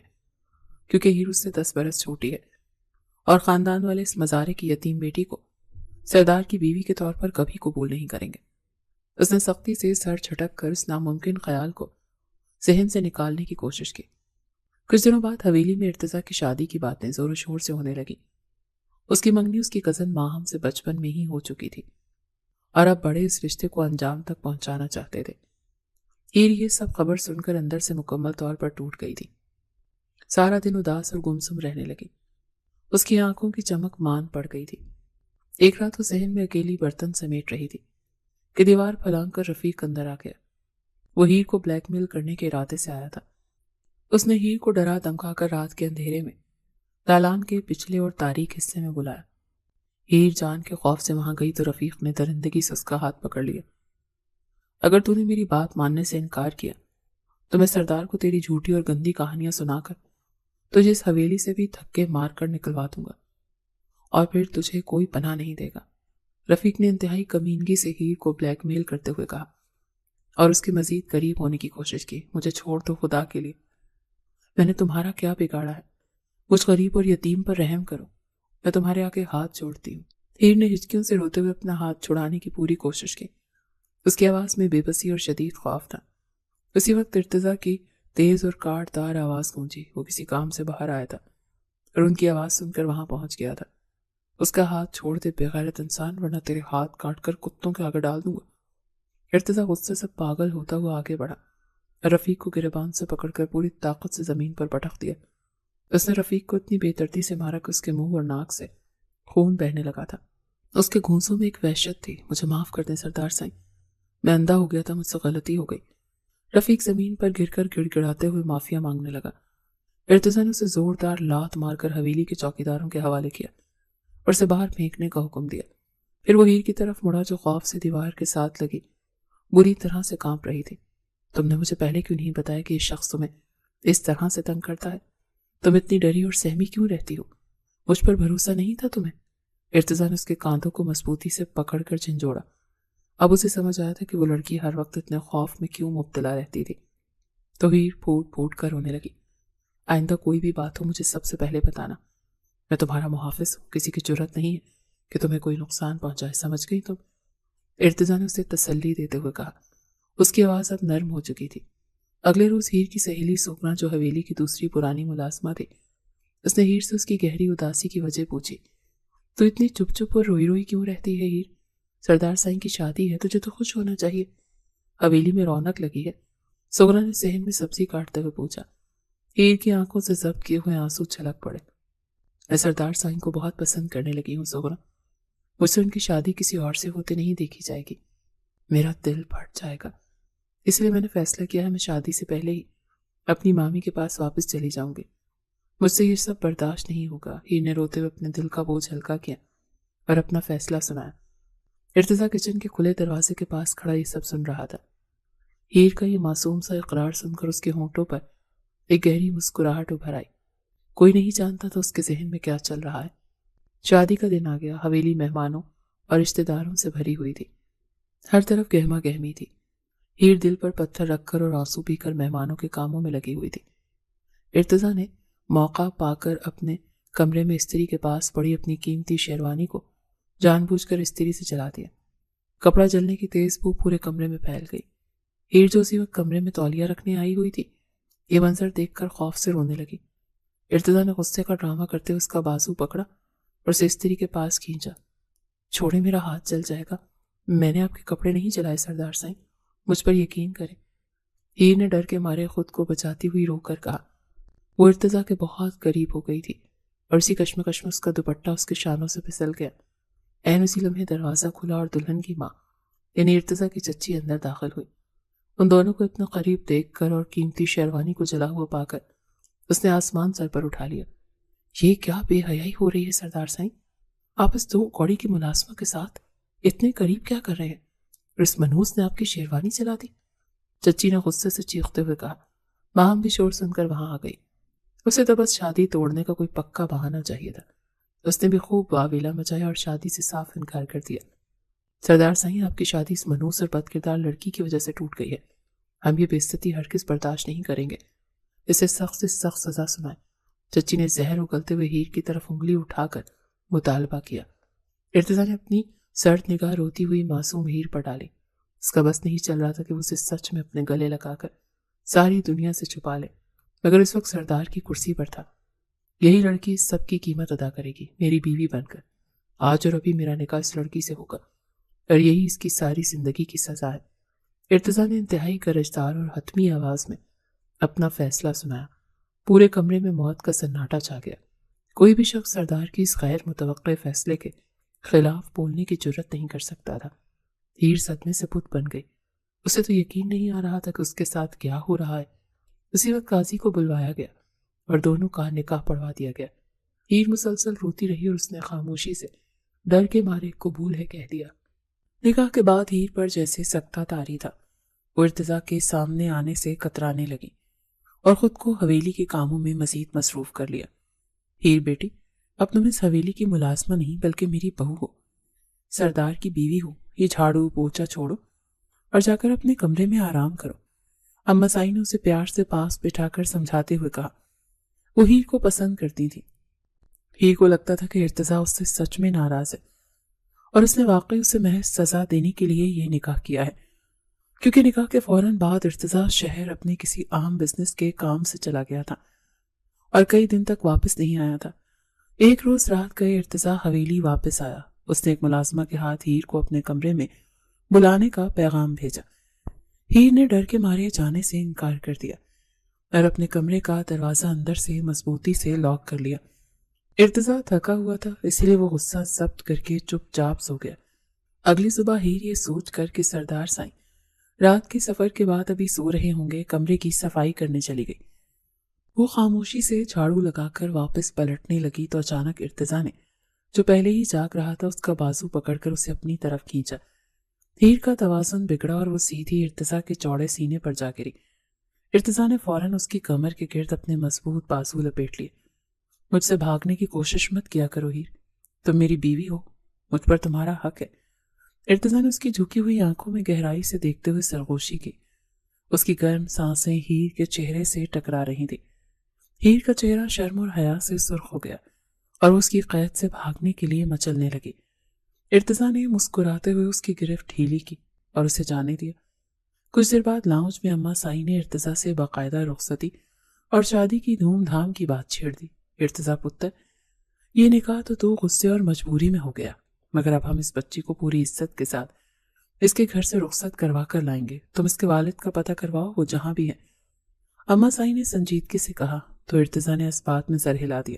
کیونکہ ہیر اس سے 10 برس چھوٹی ہے اور خاندان والے اس مزارے کی یتیم بیٹی کو سردار کی بیوی کے طور پر کبھی قبول نہیں کریں گے۔ اس نے سختی سے سر جھٹک کر اس ناممکن خیال کو ذہن سے نکالنے کی کوشش کی۔ کچھ دنوں بعد حویلی میں ارتضیٰ کی شادی کی باتیں زور و شور سے ہونے لگی۔ اس کی منگنی اس کی کزن ماہم سے بچپن میں ہی ہو چکی تھی اور اب بڑے اس رشتے کو انجام تک پہنچانا چاہتے تھے۔ ہیر یہ سب خبر سن کر اندر سے مکمل طور پر ٹوٹ گئی تھی۔ سارا دن اداس اور گمسم رہنے لگی۔ اس کی آنکھوں کی چمک مان پڑ گئی تھی۔ ایک رات وہ ذہن میں اکیلی برتن سمیٹ رہی تھی کہ دیوار پھلانگ کر رفیق اندر آ گیا۔ وہ ہیر کو بلیک میل کرنے کے ارادے سے آیا تھا۔ اس نے ہیر کو ڈرا دھمکا کر رات کے اندھیرے میں دالان کے پچھلے اور تاریک حصے میں بلایا۔ ہیر جان کے خوف سے وہاں گئی تو رفیق نے درندگی سے اس کا ہاتھ پکڑ لیا۔ اگر تو نے میری بات ماننے سے انکار کیا تو میں سردار کو تیری جھوٹی اور گندی کہانیاں سنا کر تجھے اس حویلی سے بھی دھکے مار کر نکلوا دوں گا اور پھر تجھے کوئی پناہ نہیں دے گا۔ رفیق نے انتہائی کمینگی سے ہیر کو بلیک میل کرتے ہوئے کہا اور اس کے مزید قریب ہونے کی کوشش کی۔ مجھے چھوڑ دو خدا کے لیے، میں نے تمہارا کیا بگاڑا ہے؟ مجھ غریب اور یتیم پر رحم کرو، میں تمہارے آگے ہاتھ جوڑتی ہوں۔ ہیر نے ہچکیوں سے روتے ہوئے اپنا ہاتھ چھڑانے کی پوری کوشش کی۔ اس کی آواز میں بے بسی اور شدید خوف تھا۔ اسی وقت ارتضیٰ کی تیز اور کاٹ دار آواز گونجی۔ وہ کسی کام سے باہر آیا تھا اور ان کی آواز سن کر وہاں پہنچ گیا تھا۔ اس کا ہاتھ چھوڑ دے بغیرت انسان، ورنہ تیرے ہاتھ کاٹ کر کتوں کے آگے ڈال دوں گا۔ ارتضیٰ غصے سے پاگل ہوتا ہوا آگے بڑھا اور رفیق کو گریبان سے پکڑ کر پوری طاقت سے زمین پر پٹک دیا۔ اس نے رفیق کو اتنی بے ترتیبی سے مارا کہ اس کے منہ اور ناک سے خون بہنے لگا تھا۔ اس کے گھونسوں میں ایک وحشت تھی۔ مجھے معاف کر دیں سردار سائیں، میں اندھا ہو گیا تھا، مجھ سے غلطی ہو گئی۔ رفیق زمین پر گر کر گڑ گڑاتے ہوئے معافیا مانگنے لگا۔ ارتضیٰ نے اسے زوردار لات مار کر حویلی کے چوکیداروں کے حوالے کیا اور اسے باہر پھینکنے کا حکم دیا۔ پھر وہ ہیر کی طرف مڑا جو خوف سے دیوار کے ساتھ لگی بری طرح سے کانپ رہی تھی۔ تم نے مجھے پہلے کیوں نہیں بتایا کہ یہ شخص تمہیں اس طرح سے تنگ کرتا ہے؟ تم اتنی ڈری اور سہمی کیوں رہتی ہو؟ مجھ پر بھروسہ نہیں تھا تمہیں؟ ارتضیٰ نے اس کے کاندھوں کو مضبوطی سے پکڑ کر جھنجھوڑا۔ اب اسے سمجھ آیا تھا کہ وہ لڑکی ہر وقت اتنے خوف میں کیوں مبتلا رہتی تھی۔ تو ہیر پھوٹ پھوٹ کر رونے لگی۔ آئندہ کوئی بھی بات ہو مجھے سب سے پہلے بتانا، میں تمہارا محافظ ہوں، کسی کی جرت نہیں ہے کہ تمہیں کوئی نقصان پہنچائے، سمجھ گئی تم؟ ارتضیٰ نے اسے تسلی دیتے ہوئے کہا۔ اس کی آواز اب نرم ہو چکی تھی۔ اگلے روز ہیر کی سہیلی سوگنا جو حویلی کی دوسری پرانی ملازمہ تھی، اس نے ہیر سے اس کی گہری اداسی کی وجہ پوچھی۔ تو اتنی چپ چپ اور روئی روئی کیوں رہتی ہے ہیر؟ سردار سائیں کی شادی ہے، تجھے تو خوش ہونا چاہیے، حویلی میں رونق لگی ہے۔ سوگنا نے صحن میں سبزی کاٹتے ہوئے پوچھا۔ ہیر کی آنکھوں سے ضبط کیے ہوئے آنسو چھلک پڑے۔ میں سردار سائیں کو بہت پسند کرنے لگی ہوں سوگنا، مجھ سے ان کی شادی کسی اور سے ہوتے نہیں دیکھی جائے گی، میرا دل پھٹ جائے گا، اس لیے میں نے فیصلہ کیا ہے میں شادی سے پہلے ہی اپنی مامی کے پاس واپس چلی جاؤں گی، مجھ سے یہ سب برداشت نہیں ہوگا۔ ہیر نے روتے ہوئے اپنے دل کا بوجھ ہلکا کیا اور اپنا فیصلہ سنایا۔ ارتضیٰ کچن کے کھلے دروازے کے پاس کھڑا یہ سب سن رہا تھا۔ ہیر کا یہ معصوم سا اقرار سن کر اس کے ہونٹوں پر ایک گہری مسکراہٹ ابھر آئی۔ کوئی نہیں جانتا تھا اس کے ذہن میں کیا چل رہا ہے۔ شادی کا دن آ گیا۔ حویلی مہمانوں اور رشتہ داروں سے بھری ہوئی تھی، ہر طرف گہما گہمی تھی۔ ہیر دل پر پتھر رکھ کر اور آنسو پی کر مہمانوں کے کاموں میں لگی ہوئی تھی۔ ارتضیٰ نے موقع پا کر اپنے کمرے میں استری کے پاس پڑی اپنی قیمتی شیروانی کو جان بوجھ کر استری سے جلا دیا۔ کپڑا جلنے کی تیز بو پورے کمرے میں پھیل گئی۔ ہیر جو اسی وقت کمرے میں تولیہ رکھنے آئی ہوئی تھی، یہ منظر دیکھ کر خوف سے رونے لگی۔ ارتضیٰ نے غصے کا ڈرامہ کرتے ہوئے اس کا بازو پکڑا اور اسے استری کے پاس کھینچا۔ چھوڑے، میرا ہاتھ جل جائے گا۔ میں نے آپ کے کپڑے نہیں جلائے سردار سائیں، مجھ پر یقین کریں۔ ہیر نے ڈر کے مارے خود کو بچاتی ہوئی رو کر کہا۔ وہ ارتضیٰ کے بہت قریب ہو گئی تھی اور اسی کشمکش میں اس کا دوپٹہ اس کے شانوں سے پھسل گیا۔ عین اسی لمحے دروازہ کھلا اور دلہن کی ماں یعنی ارتضیٰ کی چچی اندر داخل ہوئی۔ ان دونوں کو اتنا قریب دیکھ کر اور قیمتی شیروانی کو جلا ہوا پا کر اس نے آسمان سر پر اٹھا لیا۔ یہ کیا بے حیائی ہو رہی ہے سردار سائیں؟ آپ اس دو کوڑی کی ملازمہ کے ساتھ اتنے قریب کیا کر رہے ہیں؟ اور اس منحوس نے آپ کی شیروانی جلا دی؟ چچی نے غصے سے چیختے ہوئے کہا۔ ماں بھی شور سن کر وہاں آ گئی۔ اسے تو بس شادی توڑنے کا کوئی پکا بہانہ چاہیے تھا۔ اس نے بھی خوب واویلا مچایا اور شادی سے صاف انکار کر دیا۔ سردار سائیں، آپ کی شادی اس منحوس اور بد کردار لڑکی کی وجہ سے ٹوٹ گئی ہے۔ ہم یہ بے عزتی ہرگز برداشت نہیں کریں گے۔ اسے سخت سے سخت سزا سنائیں۔ چچی نے زہر اگلتے ہوئے ہیر کی طرف انگلی اٹھا کر مطالبہ کیا۔ ارتضیٰ نے اپنی سرد نگاہ روتی ہوئی معصوم ہیر پر ڈالی۔ اس کا بس نہیں چل رہا تھا کہ وہ اسے سچ میں اپنے گلے لگا کر ساری دنیا سے چھپا لے، مگر اس وقت سردار کی کرسی پر تھا۔ یہی لڑکی اس سب کی قیمت ادا کرے گی، میری بیوی بن کر۔ آج اور ابھی میرا نکاح اس لڑکی سے ہوگا اور یہی اس کی ساری زندگی کی سزا ہے۔ ارتضیٰ نے انتہائی گرجدار اور حتمی آواز میں اپنا فیصلہ سنایا۔ پورے کمرے میں موت کا سناٹا چھا گیا۔ کوئی بھی شخص سردار کی اس غیر متوقع فیصلے کے خلاف بولنے کی جرت نہیں کر سکتا تھا۔ ہیر صدمے سے بت بن گئی۔ اسے تو یقین نہیں آ رہا تھا کہ اس کے ساتھ کیا ہو رہا ہے۔ اسی وقت قاضی کو بلوایا گیا اور دونوں کا نکاح پڑھوا دیا گیا۔ ہیر مسلسل روتی رہی اور اس نے خاموشی سے ڈر کے مارے قبول ہے کہہ دیا۔ نکاح کے بعد ہیر پر جیسے سکتہ طاری تھا۔ وہ ارتضیٰ کے سامنے آنے سے کترانے لگی اور خود کو حویلی کے کاموں میں مزید مصروف کر لیا۔ ہیر بیٹی، اب تم اس حویلی کی ملازمہ نہیں بلکہ میری بہو ہو، سردار کی بیوی ہو۔ یہ جھاڑو پوچھا چھوڑو اور جا کر اپنے کمرے میں آرام کرو۔ اما سائی نے اسے پیار سے پاس بٹھا کر سمجھاتے ہوئے کہا۔ وہ ہیر کو پسند کرتی تھی۔ ہیر کو لگتا تھا کہ ارتضیٰ اس سے سچ میں ناراض ہے اور اس نے واقعی اسے محض سزا دینے کے لیے یہ نکاح کیا ہے، کیونکہ نکاح کے فوراً بعد ارتضیٰ شہر اپنے کسی عام بزنس کے کام سے چلا گیا تھا اور کئی دن تک واپس نہیں آیا تھا۔ ایک روز رات گئے ارتضیٰ حویلی واپس آیا۔ اس نے ایک ملازمہ کے ہاتھ ہیر کو اپنے کمرے میں بلانے کا پیغام بھیجا۔ ہیر نے ڈر کے مارے جانے سے انکار کر دیا اور اپنے کمرے کا دروازہ اندر سے مضبوطی سے لاک کر لیا۔ ارتضیٰ تھکا ہوا تھا، اس لیے وہ غصہ ضبط کر کے چپ چاپ سو گیا۔ اگلی صبح ہیر یہ سوچ کر کہ سردار سائیں رات کے سفر کے بعد ابھی سو رہے ہوں گے، کمرے کی صفائی کرنے چلی گئی۔ وہ خاموشی سے جھاڑو لگا کر واپس پلٹنے لگی تو اچانک ارتضیٰ نے، جو پہلے ہی جاگ رہا تھا، اس کا بازو پکڑ کر اسے اپنی طرف کھینچا۔ ہیر کا توازن بگڑا اور وہ سیدھی ارتضیٰ کے چوڑے سینے پر جا گری۔ ارتضیٰ نے فوراً اس کی کمر کے گرد اپنے مضبوط بازو لپیٹ لیے۔ مجھ سے بھاگنے کی کوشش مت کیا کرو ہیر، تم میری بیوی ہو، مجھ پر تمہارا حق ہے۔ ارتضیٰ نے اس کی جھکی ہوئی آنکھوں میں گہرائی سے دیکھتے ہوئے سرگوشی کی۔ اس کی گرم سانسیں ہیر کے چہرے سے ٹکرا رہی تھی۔ ہیر کا چہرہ شرم اور حیا سے سرخ ہو گیا اور اس کی قید سے بھاگنے کے لیے مچلنے لگی۔ ارتضیٰ نے مسکراتے ہوئے اس کی گرفت ڈھیلی کی اور اسے جانے دیا۔ کچھ دیر بعد لاؤنج میں اما سائی نے ارتضیٰ سے باقاعدہ رخصتی اور شادی کی دھوم دھام کی بات چھیڑ دی۔ ارتضیٰ پتر، یہ نکاح تو غصے اور مجبوری میں ہو گیا، مگر اب ہم اس بچی کو پوری عزت کے ساتھ اس کے گھر سے رخصت کروا کر لائیں گے۔ تم اس کے والد کا پتہ کرواؤ، وہ جہاں بھی ہے۔ اما سائی نے سنجیدگی سے کہا تو ارتضیٰ نے اس بات میں سر ہلا دیا۔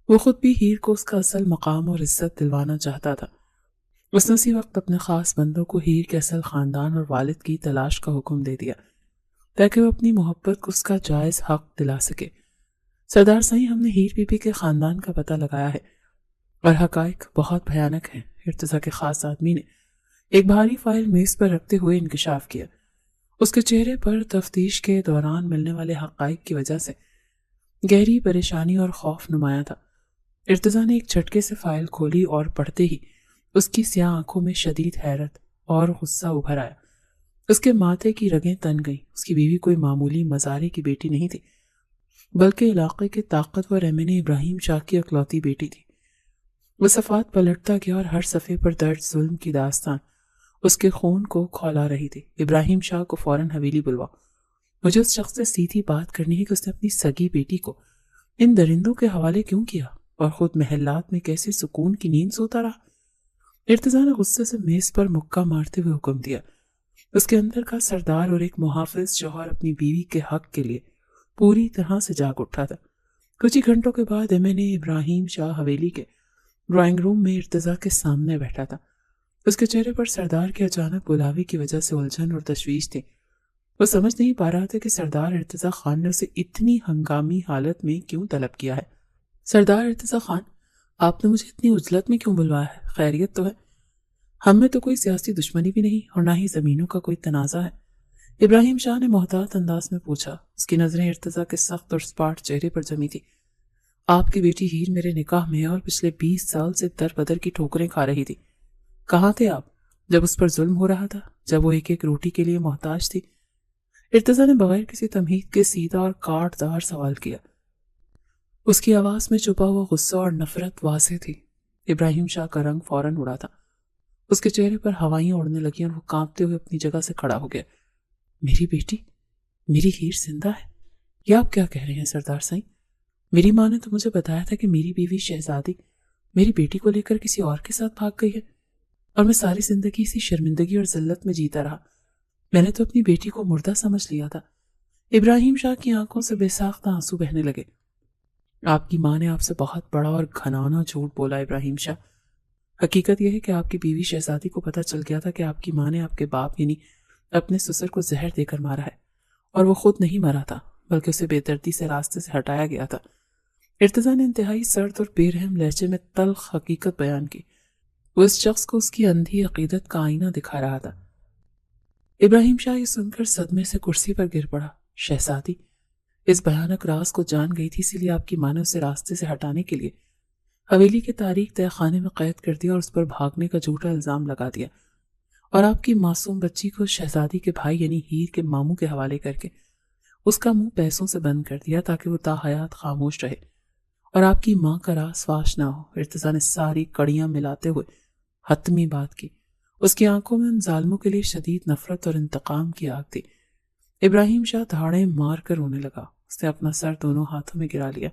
وہ خود بھی ہیر کو اس کا اصل مقام اور عزت دلوانا چاہتا تھا۔ اس نے اسی وقت اپنے خاص بندوں کو ہیر کے اصل خاندان اور والد کی تلاش کا حکم دے دیا تاکہ وہ اپنی محبت کو اس کا جائز حق دلا سکے۔ سردار سائیں، ہم نے ہیر بی بی کے خاندان کا پتہ لگایا ہے اور حقائق بہت بھیانک ہیں۔ ارتضیٰ کے خاص آدمی نے ایک بھاری فائل میز پر رکھتے ہوئے انکشاف کیا۔ اس کے چہرے پر تفتیش کے دوران ملنے والے حقائق کی وجہ سے گہری پریشانی اور خوف نمایاں تھا۔ ارتضیٰ نے ایک جھٹکے سے فائل کھولی اور پڑھتے ہی اس کی سیاہ آنکھوں میں شدید حیرت اور غصہ ابھر آیا۔ اس کے ماتھے کی رگیں تن گئیں۔ اس کی بیوی کوئی معمولی مزارے کی بیٹی نہیں تھی، بلکہ علاقے کے طاقتور MNA ابراہیم شاہ کی اکلوتی بیٹی تھی۔ وہ صفحات پلٹتا گیا اور ہر صفحے پر درج ظلم کی داستان اس کے خون کو کھولا رہی تھی۔ ابراہیم شاہ کو فوراً حویلی بلوا۔ مجھے اس شخص سے سیدھی بات کرنی ہے کہ اس نے اپنی سگی بیٹی کو ان درندوں کے حوالے کیوں کیا اور خود محلات میں کیسے سکون کی نیند سوتا رہا۔ ارتضیٰ نے غصے سے میز پر مکہ مارتے ہوئے حکم دیا۔ اس کے اندر کا سردار اور ایک محافظ شوہر اپنی بیوی کے حق کے لیے پوری طرح سے جاگ اٹھا تھا۔ کچھ ہی گھنٹوں کے بعد MNA ابراہیم شاہ حویلی کے ڈرائنگ روم میں ارتضیٰ کے سامنے بیٹھا تھا۔ اس کے چہرے پر سردار کے اچانک بلاوے کی وجہ سے الجھن اور تشویش تھی۔ وہ سمجھ نہیں پا رہا تھا کہ سردار ارتضیٰ خان نے اسے اتنی ہنگامی حالت میں کیوں طلب کیا ہے۔ سردار ارتضیٰ خان، آپ نے مجھے اتنی عجلت میں کیوں بلوایا ہے؟ خیریت تو ہے؟ ہم میں تو کوئی سیاسی دشمنی بھی نہیں اور نہ ہی زمینوں کا کوئی تنازع ہے، ابراہیم شاہ نے محتاط انداز میں پوچھا۔ اس کی نظریں ارتضیٰ کے سخت اور سپاٹ چہرے پر جمی تھی۔ آپ کی بیٹی ہیر میرے نکاح میں ہے اور پچھلے 20 سال سے در بدر کی ٹھوکریں کھا رہی تھی۔ کہاں تھے آپ جب اس پر ظلم ہو رہا تھا، جب وہ ایک ایک روٹی کے لیے محتاج تھی؟ ارتضیٰ نے بغیر کسی تمہید کے سیدھا اور کاٹ دار سوال کیا۔ اس کی آواز میں چھپا ہوا غصہ اور نفرت واضح تھی۔ ابراہیم شاہ کا رنگ فوراً اڑا تھا۔ اس کے چہرے پر ہوائیاں اڑنے لگیں اور وہ کانپتے ہوئے اپنی جگہ سے کھڑا ہو گیا۔ میری بیٹی، میری ہیر زندہ ہے؟ یہ آپ کیا کہہ رہے ہیں سردار سائیں؟ میری ماں نے تو مجھے بتایا تھا کہ میری بیوی شہزادی میری بیٹی کو لے کر کسی اور کے ساتھ بھاگ گئی ہے، اور میں ساری زندگی اسی شرمندگی اور ذلت میں جیتا رہا۔ میں نے تو اپنی بیٹی کو مردہ سمجھ لیا تھا۔ ابراہیم شاہ کی آنکھوں سے بے ساختہ آنسو بہنے لگے۔ آپ کی ماں نے آپ سے بہت بڑا اور گھنانا جھوٹ بولا ابراہیم شاہ۔ حقیقت یہ ہے کہ آپ کی بیوی شہزادی کو پتہ چل گیا تھا کہ آپ کی ماں نے آپ کے باپ یعنی اپنے سسر کو زہر دے کر مارا ہے، اور وہ خود نہیں مرا تھا بلکہ اسے بے دردی سے راستے سے ہٹایا گیا تھا۔ ارتضیٰ نے انتہائی سرد اور بے رحم لہجے میں تلخ حقیقت بیان کی۔ وہ اس شخص کو اس کی اندھی عقیدت کا آئینہ دکھا رہا تھا۔ ابراہیم شاہ یہ سن کر صدمے سے کرسی پر گر پڑا۔ شہزادی اس بھیانک راز کو جان گئی تھی، اسی لیے آپ کی ماں نے اسے راستے سے ہٹانے کے لیے حویلی کے تاریخ تہہ خانے میں قید کر دیا اور اس پر بھاگنے کا جھوٹا الزام لگا دیا، اور آپ کی معصوم بچی کو شہزادی کے بھائی یعنی ہیر کے ماموں کے حوالے کر کے اس کا منہ پیسوں سے بند کر دیا تاکہ وہ تا حیات خاموش رہے اور آپ کی ماں کا راز فاش نہ ہو۔ ارتضیٰ نے ساری کڑیاں ملاتے ہوئے حتمی بات کی۔ اس کی آنکھوں میں ان ظالموں کے لیے شدید نفرت اور انتقام کی آگ تھی۔ ابراہیم شاہ دھاڑیں مار کر رونے لگا۔ اس نے اپنا سر دونوں ہاتھوں میں گرا لیا۔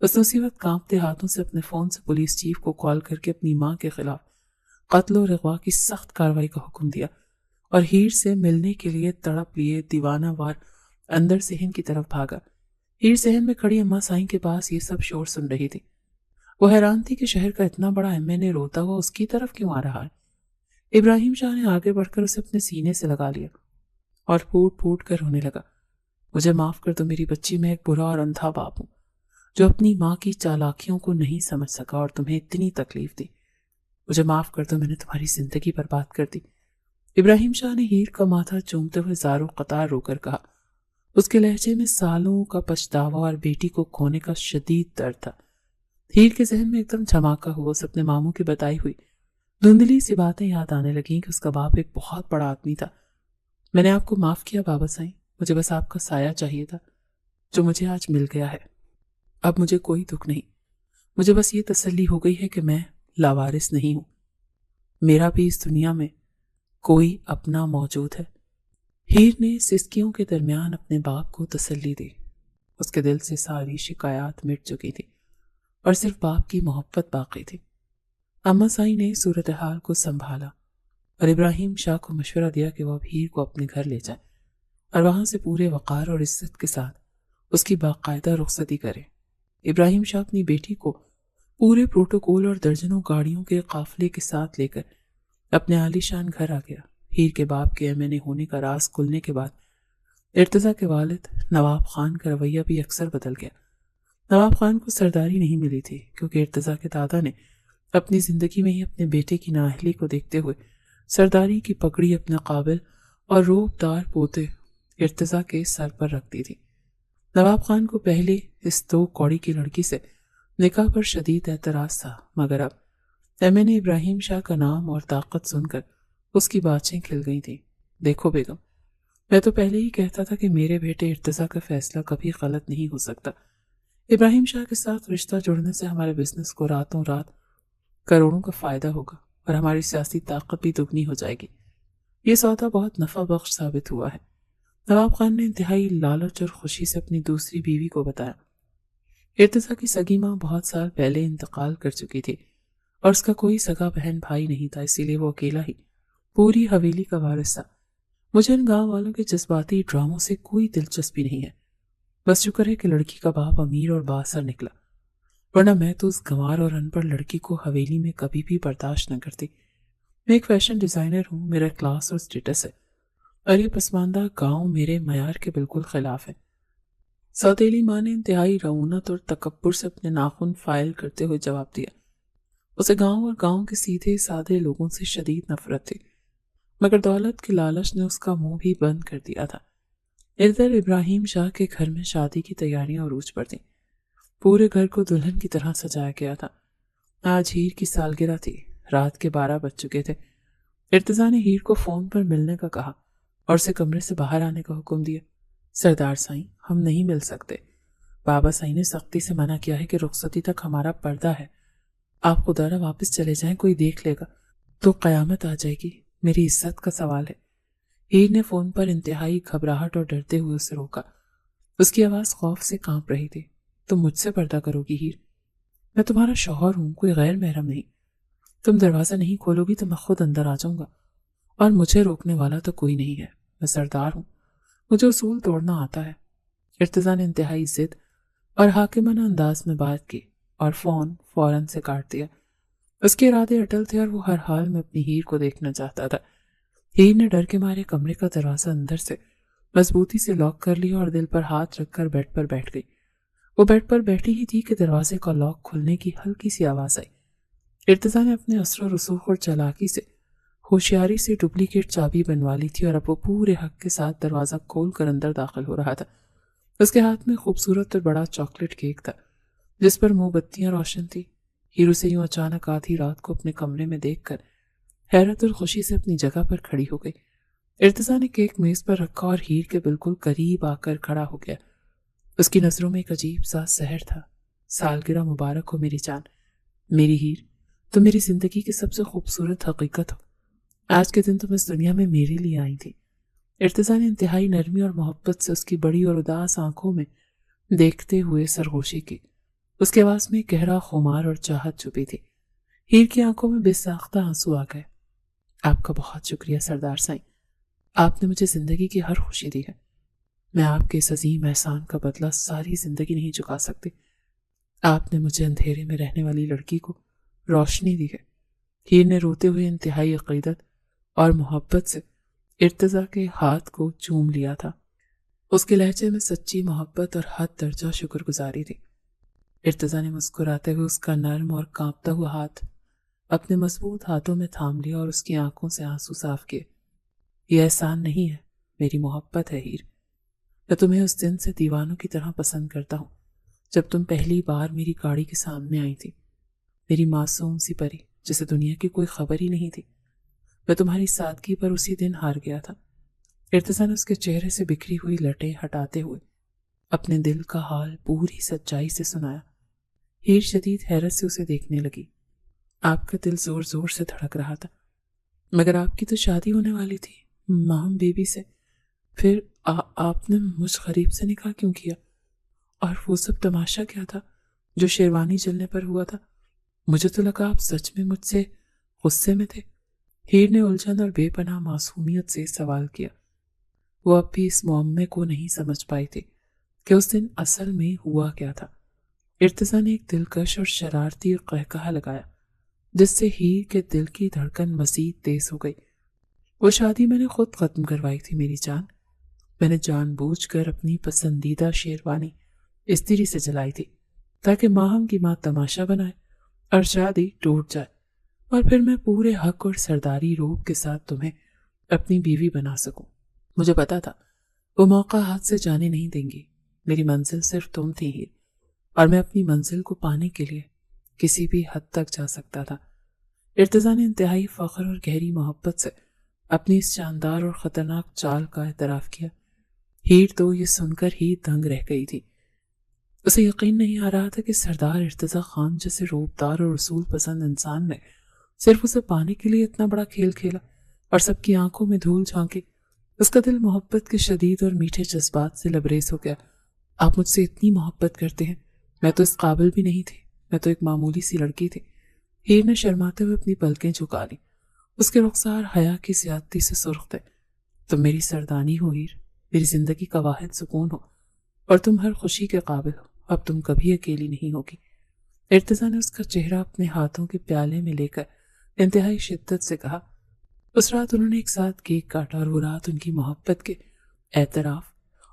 اس نے اسی وقت کانپتے ہاتھوں سے اپنے فون سے پولیس چیف کو کال کر کے اپنی ماں کے خلاف قتل و اغوا کی سخت کارروائی کا حکم دیا، اور ہیر سے ملنے کے لیے تڑپ لیے دیوانہ وار اندر صحن کی طرف بھاگا۔ ہیر صحن میں کھڑی اماں سائیں کے پاس یہ سب شور سن رہی تھی۔ وہ حیران تھی کہ شہر کا اتنا بڑا MNA روتا ہوا اس کی طرف کیوں آ رہا ہے۔ ابراہیم شاہ نے آگے بڑھ کر اسے اپنے سینے سے لگا لیا اور پھوٹ پھوٹ کر رونے لگا۔ مجھے معاف کر دو میری بچی، میں ایک برا اور اندھا باپ ہوں جو اپنی ماں کی چالاکیوں کو نہیں سمجھ سکا اور تمہیں اتنی تکلیف دی۔ مجھے معاف کر دو، میں نے تمہاری زندگی برباد کر دی۔ ابراہیم شاہ نے ہیر کا ماتھا چومتے ہوئے زاروں قطار رو کر کہا۔ اس کے لہجے میں سالوں کا پچھتاوا اور بیٹی کو کھونے کا شدید درد تھا۔ ہیر کے ذہن میں ایک دم دھماکہ ہوا۔ اس اپنے ماموں کی بتائی ہوئی دھندلی سی باتیں یاد آنے لگیں کہ اس کا باپ ایک بہت بڑا آدمی تھا۔ میں نے آپ کو معاف کیا بابا سائیں، مجھے بس آپ کا سایہ چاہیے تھا جو مجھے آج مل گیا ہے۔ اب مجھے کوئی دکھ نہیں، مجھے بس یہ تسلی ہو گئی ہے کہ میں لاوارث نہیں ہوں، میرا بھی اس دنیا میں کوئی اپنا موجود ہے۔ ہیر نے سسکیوں کے درمیان اپنے باپ کو تسلی دی۔ اس کے دل سے ساری شکایات مٹ چکی تھی اور صرف باپ کی محبت باقی تھی۔ اماں سائیں نے صورتحال کو سنبھالا اور ابراہیم شاہ کو مشورہ دیا کہ وہ اب ہیر کو اپنے گھر لے جائے اور وہاں سے پورے وقار اور عزت کے ساتھ اس کی باقاعدہ رخصتی کرے۔ ابراہیم شاہ اپنی بیٹی کو پورے پروٹوکول اور درجنوں گاڑیوں کے قافلے کے ساتھ لے کر اپنے عالی شان گھر آ گیا۔ ہیر کے باپ کے MNA ہونے کا راز کھلنے کے بعد ارتضیٰ کے والد نواب خان کا رویہ بھی اکثر بدل گیا۔ نواب خان کو سرداری نہیں ملی تھی کیونکہ ارتضیٰ کے دادا نے اپنی زندگی میں ہی اپنے بیٹے کی نااہلی کو دیکھتے ہوئے سرداری کی پگڑی اپنے قابل اور روب دار پوتے ارتضیٰ کے سر پر رکھ دی تھی۔ نواب خان کو پہلے اس 2 کوڑی کی لڑکی سے نکاح پر شدید اعتراض تھا، مگر اب ایمے نے ابراہیم شاہ کا نام اور طاقت سن کر اس کی باتیں کھل گئی تھیں۔ دیکھو بیگم، میں تو پہلے ہی کہتا تھا کہ میرے بیٹے ارتضیٰ کا فیصلہ کبھی غلط نہیں ہو سکتا۔ ابراہیم شاہ کے ساتھ رشتہ جوڑنے سے ہمارے بزنس کو راتوں رات کروڑوں کا فائدہ ہوگا اور ہماری سیاسی طاقت بھی دگنی ہو جائے گی۔ یہ سودا بہت نفع بخش ثابت ہوا ہے۔ نواب خان نے انتہائی لالچ اور خوشی سے اپنی دوسری بیوی کو بتایا۔ ارتضیٰ کی سگی ماں بہت سال پہلے انتقال کر چکی تھی اور اس کا کوئی سگا بہن بھائی نہیں تھا، اسی لیے وہ اکیلا ہی پوری حویلی کا وارث تھا۔ مجھے ان گاؤں والوں کے جذباتی ڈراموں سے کوئی دلچسپی نہیں ہے، بس شکر ہے کہ لڑکی کا باپ امیر اور بااثر نکلا، ورنہ میں تو اس گنوار اور ان پڑھ لڑکی کو حویلی میں کبھی بھی برداشت نہ کرتی۔ میں ایک فیشن ڈیزائنر ہوں، میرا کلاس اور سٹیٹس ہے، اور یہ پسماندہ گاؤں میرے معیار کے بالکل خلاف ہے۔ سوتیلی ماں نے انتہائی رعونت اور تکبر سے اپنے ناخن فائل کرتے ہوئے جواب دیا۔ اسے گاؤں اور گاؤں کے سیدھے سادے لوگوں سے شدید نفرت تھی، مگر دولت کے لالچ نے اس کا منہ بھی بند کر دیا تھا۔ ادھر ابراہیم شاہ کے گھر میں شادی کی تیاریاں عروج پر تھیں۔ پورے گھر کو دلہن کی طرح سجایا گیا تھا۔ آج ہیر کی سالگرہ تھی، رات کے 12 بج چکے تھے۔ ارتضیٰ نے ہیر کو فون پر ملنے کا کہا اور اسے کمرے سے باہر آنے کا حکم دیا۔ سردار سائیں، ہم نہیں مل سکتے۔ بابا سائیں نے سختی سے منع کیا ہے کہ رخصتی تک ہمارا پردہ ہے۔ آپ خدا نہ واپس چلے جائیں، کوئی دیکھ لے گا تو قیامت آ جائے گی، میری عزت کا سوال ہے۔ ہیر نے فون پر انتہائی گھبراہٹ اور ڈرتے ہوئے اسے روکا۔ اس کی آواز خوف سے کانپ رہی تھی۔ تم مجھ سے پردہ کرو گی ہیر؟ میں تمہارا شوہر ہوں، کوئی غیر محرم نہیں۔ تم دروازہ نہیں کھولو گی تو میں خود اندر آ جاؤں گا، اور مجھے روکنے والا تو کوئی نہیں ہے۔ میں سردار ہوں، مجھے اصول توڑنا آتا ہے۔ ارتضیٰ نے انتہائی ضد اور حاکمانہ انداز میں بات کی اور فون فوراً سے کاٹ دیا۔ اس کے ارادے اٹل تھے اور وہ ہر حال میں اپنی ہیر کو دیکھنا چاہتا تھا۔ ہیر نے ڈر کے مارے کمرے کا دروازہ اندر سے مضبوطی سے لاک کر لیا اور دل پر ہاتھ رکھ کر بیڈ پر بیٹھ گئی۔ وہ بیڈ پر بیٹھی ہی تھی کہ دروازے کا لاک کھلنے کی ہلکی سی آواز آئی۔ ارتضیٰ نے اپنے اسر و رسوخ اور چالاکی سے ہوشیاری سے ڈپلیکیٹ چابی بنوا لی تھی اور اب وہ پورے حق کے ساتھ دروازہ کھول کر اندر داخل ہو رہا تھا۔ اس کے ہاتھ میں خوبصورت اور بڑا چاکلیٹ کیک تھا جس پر موم بتیاں روشن تھی۔ ہیر اسے یوں اچانک آدھی رات کو اپنے کمرے میں دیکھ کر حیرت اور خوشی سے اپنی جگہ پر کھڑی ہو گئی۔ ارتضیٰ نے کیک میز پر رکھا اور ہیر کے بالکل قریب آ کر کھڑا ہو گیا۔ اس کی نظروں میں ایک عجیب سا سحر تھا۔ سالگرہ مبارک ہو میری جان، میری ہیر، تم میری زندگی کی سب سے خوبصورت حقیقت ہو۔ آج کے دن تم اس دنیا میں میرے لیے آئی تھی۔ ارتضیٰ نے انتہائی نرمی اور محبت سے اس کی بڑی اور اداس آنکھوں میں دیکھتے ہوئے سرگوشی کی۔ اس کے آواز میں گہرا خمار اور چاہت چھپی تھی۔ ہیر کی آنکھوں میں بے ساختہ آنسو آ گئے۔ آپ کا بہت شکریہ سردار سائیں، آپ نے مجھے زندگی کی ہر خوشی دی ہے۔ میں آپ کے اس عظیم احسان کا بدلہ ساری زندگی نہیں چکا سکتی۔ آپ نے مجھے اندھیرے میں رہنے والی لڑکی کو روشنی دی ہے۔ ہیر نے روتے ہوئے انتہائی عقیدت اور محبت سے ارتضیٰ کے ہاتھ کو چوم لیا تھا۔ اس کے لہجے میں سچی محبت اور حد درجہ شکر گزاری تھی۔ ارتضیٰ نے مسکراتے ہوئے اس کا نرم اور کانپتا ہوا ہاتھ اپنے مضبوط ہاتھوں میں تھام لیا اور اس کی آنکھوں سے آنسو صاف کیے۔ یہ احسان نہیں ہے، میری محبت ہے ہیر۔ میں تمہیں اس دن سے دیوانوں کی طرح پسند کرتا ہوں جب تم پہلی بار میری گاڑی کے سامنے آئی تھی، میری معصوم سی پری جسے دنیا کی کوئی خبر ہی نہیں تھی۔ میں تمہاری سادگی پر اسی دن ہار گیا تھا۔ ارتضیٰ نے اس کے چہرے سے بکھری ہوئی لٹیں ہٹاتے ہوئے اپنے دل کا حال پوری سچائی سے سنایا۔ ہیر شدید حیرت سے اسے دیکھنے لگی۔ آپ کا دل زور زور سے دھڑک رہا تھا، مگر آپ کی تو شادی ہونے والی تھی ماہم بیوی سے، پھر آپ نے مجھ غریب سے نکاح کیوں کیا؟ اور وہ سب تماشا کیا تھا جو شیروانی جلنے پر ہوا تھا؟ مجھے تو لگا آپ سچ میں مجھ سے غصے میں تھے۔ ہیر نے الجھن اور بے پناہ معصومیت سے سوال کیا۔ وہ اب بھی اس معمے کو نہیں سمجھ پائی تھی کہ اس دن اصل میں ہوا کیا تھا۔ ارتضیٰ نے ایک دلکش اور شرارتی قہقہہ لگایا جس سے ہیر کے دل کی دھڑکن مزید تیز ہو گئی۔ وہ شادی میں نے خود ختم کروائی تھی میری جان۔ میں نے جان بوجھ کر اپنی پسندیدہ شیروانی استری سے جلائی تھی تاکہ ماہم کی ماں تماشا بنائے اور شادی ٹوٹ جائے، اور پھر میں پورے حق اور سرداری روب کے ساتھ تمہیں اپنی بیوی بنا سکوں۔ مجھے پتا تھا وہ موقع ہاتھ سے جانے نہیں دیں گی۔ میری منزل صرف تم تھی ہیر، اور میں اپنی منزل کو پانے کے لیے کسی بھی حد تک جا سکتا تھا۔ ارتضیٰ نے انتہائی فخر اور گہری محبت سے اپنی اس شاندار اور خطرناک چال کا اعتراف کیا۔ ہیر تو یہ سن کر ہی دنگ رہ گئی تھی۔ اسے یقین نہیں آ رہا تھا کہ سردار ارتضیٰ خان جیسے روبدار اور اصول پسند انسان نے صرف اسے پانے کے لیے اتنا بڑا کھیل کھیلا اور سب کی آنکھوں میں دھول جھونکی۔ اس کا دل محبت کے شدید اور میٹھے جذبات سے لبریز ہو گیا۔ آپ مجھ سے اتنی محبت کرتے ہیں، میں تو اس قابل بھی نہیں تھی، میں تو ایک معمولی سی لڑکی تھی۔ ہیر نے شرماتے ہوئے اپنی پلکیں جھکا لی۔ اس کے رخسار حیا کی زیادتی سے سرخ تھے۔ تم میری سردانی ہو ہیر، میری زندگی کا واحد سکون ہو، اور تم ہر خوشی کے قابل ہو۔ اب تم کبھی اکیلی نہیں ہوگی۔ ارتضیٰ نے اس کا چہرہ اپنے ہاتھوں کے پیالے میں لے کر انتہائی شدت سے کہا۔ اس رات انہوں نے ایک ساتھ کیک کاٹا اور وہ رات ان کی محبت کے اعتراف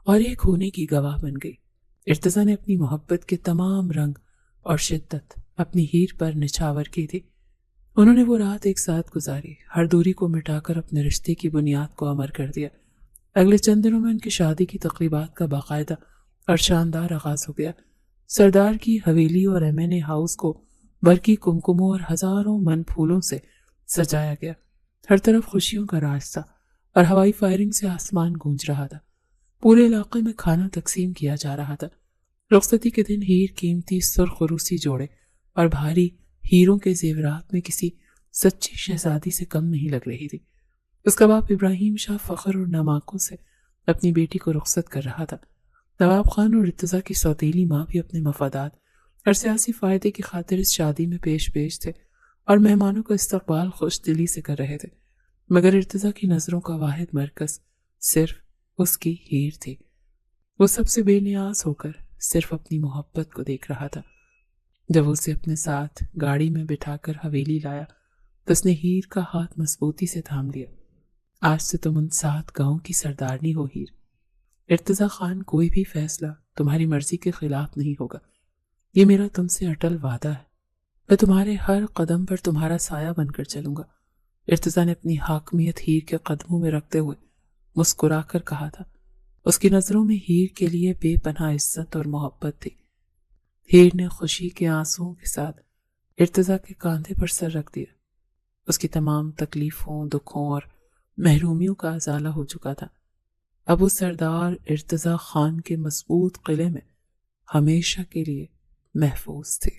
اور ایک ہونے کی گواہ بن گئی۔ ارتضیٰ نے اپنی محبت کے تمام رنگ اور شدت اپنی ہیر پر نچھاور کی تھی۔ انہوں نے وہ رات ایک ساتھ گزاری، ہر دوری کو مٹا کر اپنے رشتے کی بنیاد کو امر کر دیا۔ اگلے چند دنوں میں ان کی شادی کی تقریبات کا باقاعدہ اور شاندار آغاز ہو گیا۔ سردار کی حویلی اور M&A ہاؤس کو برقی کمکموں اور ہزاروں من پھولوں سے سجایا گیا۔ ہر طرف خوشیوں کا راج تھا اور ہوائی فائرنگ سے آسمان گونج رہا تھا۔ پورے علاقے میں کھانا تقسیم کیا جا رہا تھا۔ رخصتی کے دن ہیر قیمتی سرخ روسی جوڑے اور بھاری ہیروں کے زیورات میں کسی سچی شہزادی سے کم نہیں لگ رہی تھی۔ اس کا باپ ابراہیم شاہ فخر اور نماکوں سے اپنی بیٹی کو رخصت کر رہا تھا۔ نواب خان اور ارتضیٰ کی سوتیلی ماں بھی اپنے مفادات اور سیاسی فائدے کی خاطر اس شادی میں پیش تھے اور مہمانوں کا استقبال خوش دلی سے کر رہے تھے، مگر ارتضیٰ کی نظروں کا واحد مرکز صرف اس کی ہیر تھی۔ وہ سب سے بے نیاز ہو کر صرف اپنی محبت کو دیکھ رہا تھا۔ جب اسے اپنے ساتھ گاڑی میں بٹھا کر حویلی لایا تو اس نے ہیر کا ہاتھ مضبوطی سے تھام لیا۔ آج سے تم ان 7 گاؤں کی سردارنی ہو ہیر۔ ارتضیٰ خان کوئی بھی فیصلہ تمہاری مرضی کے خلاف نہیں ہوگا، یہ میرا تم سے اٹل وعدہ ہے۔ میں تمہارے ہر قدم پر تمہارا سایہ بن کر چلوں گا۔ ارتضیٰ نے اپنی حاکمیت ہیر کے قدموں میں رکھتے ہوئے مسکرا کر کہا تھا۔ اس کی نظروں میں ہیر کے لیے بے پناہ عزت اور محبت تھی۔ ہیر نے خوشی کے آنسوؤں کے ساتھ ارتضیٰ کے کاندھے پر سر رکھ دیا۔ اس کی تمام تکلیفوں، دکھوں اور محرومیوں کا ازالہ ہو چکا تھا۔ اب وہ سردار ارتضیٰ خان کے مضبوط قلعے میں ہمیشہ کے لیے محفوظ تھے۔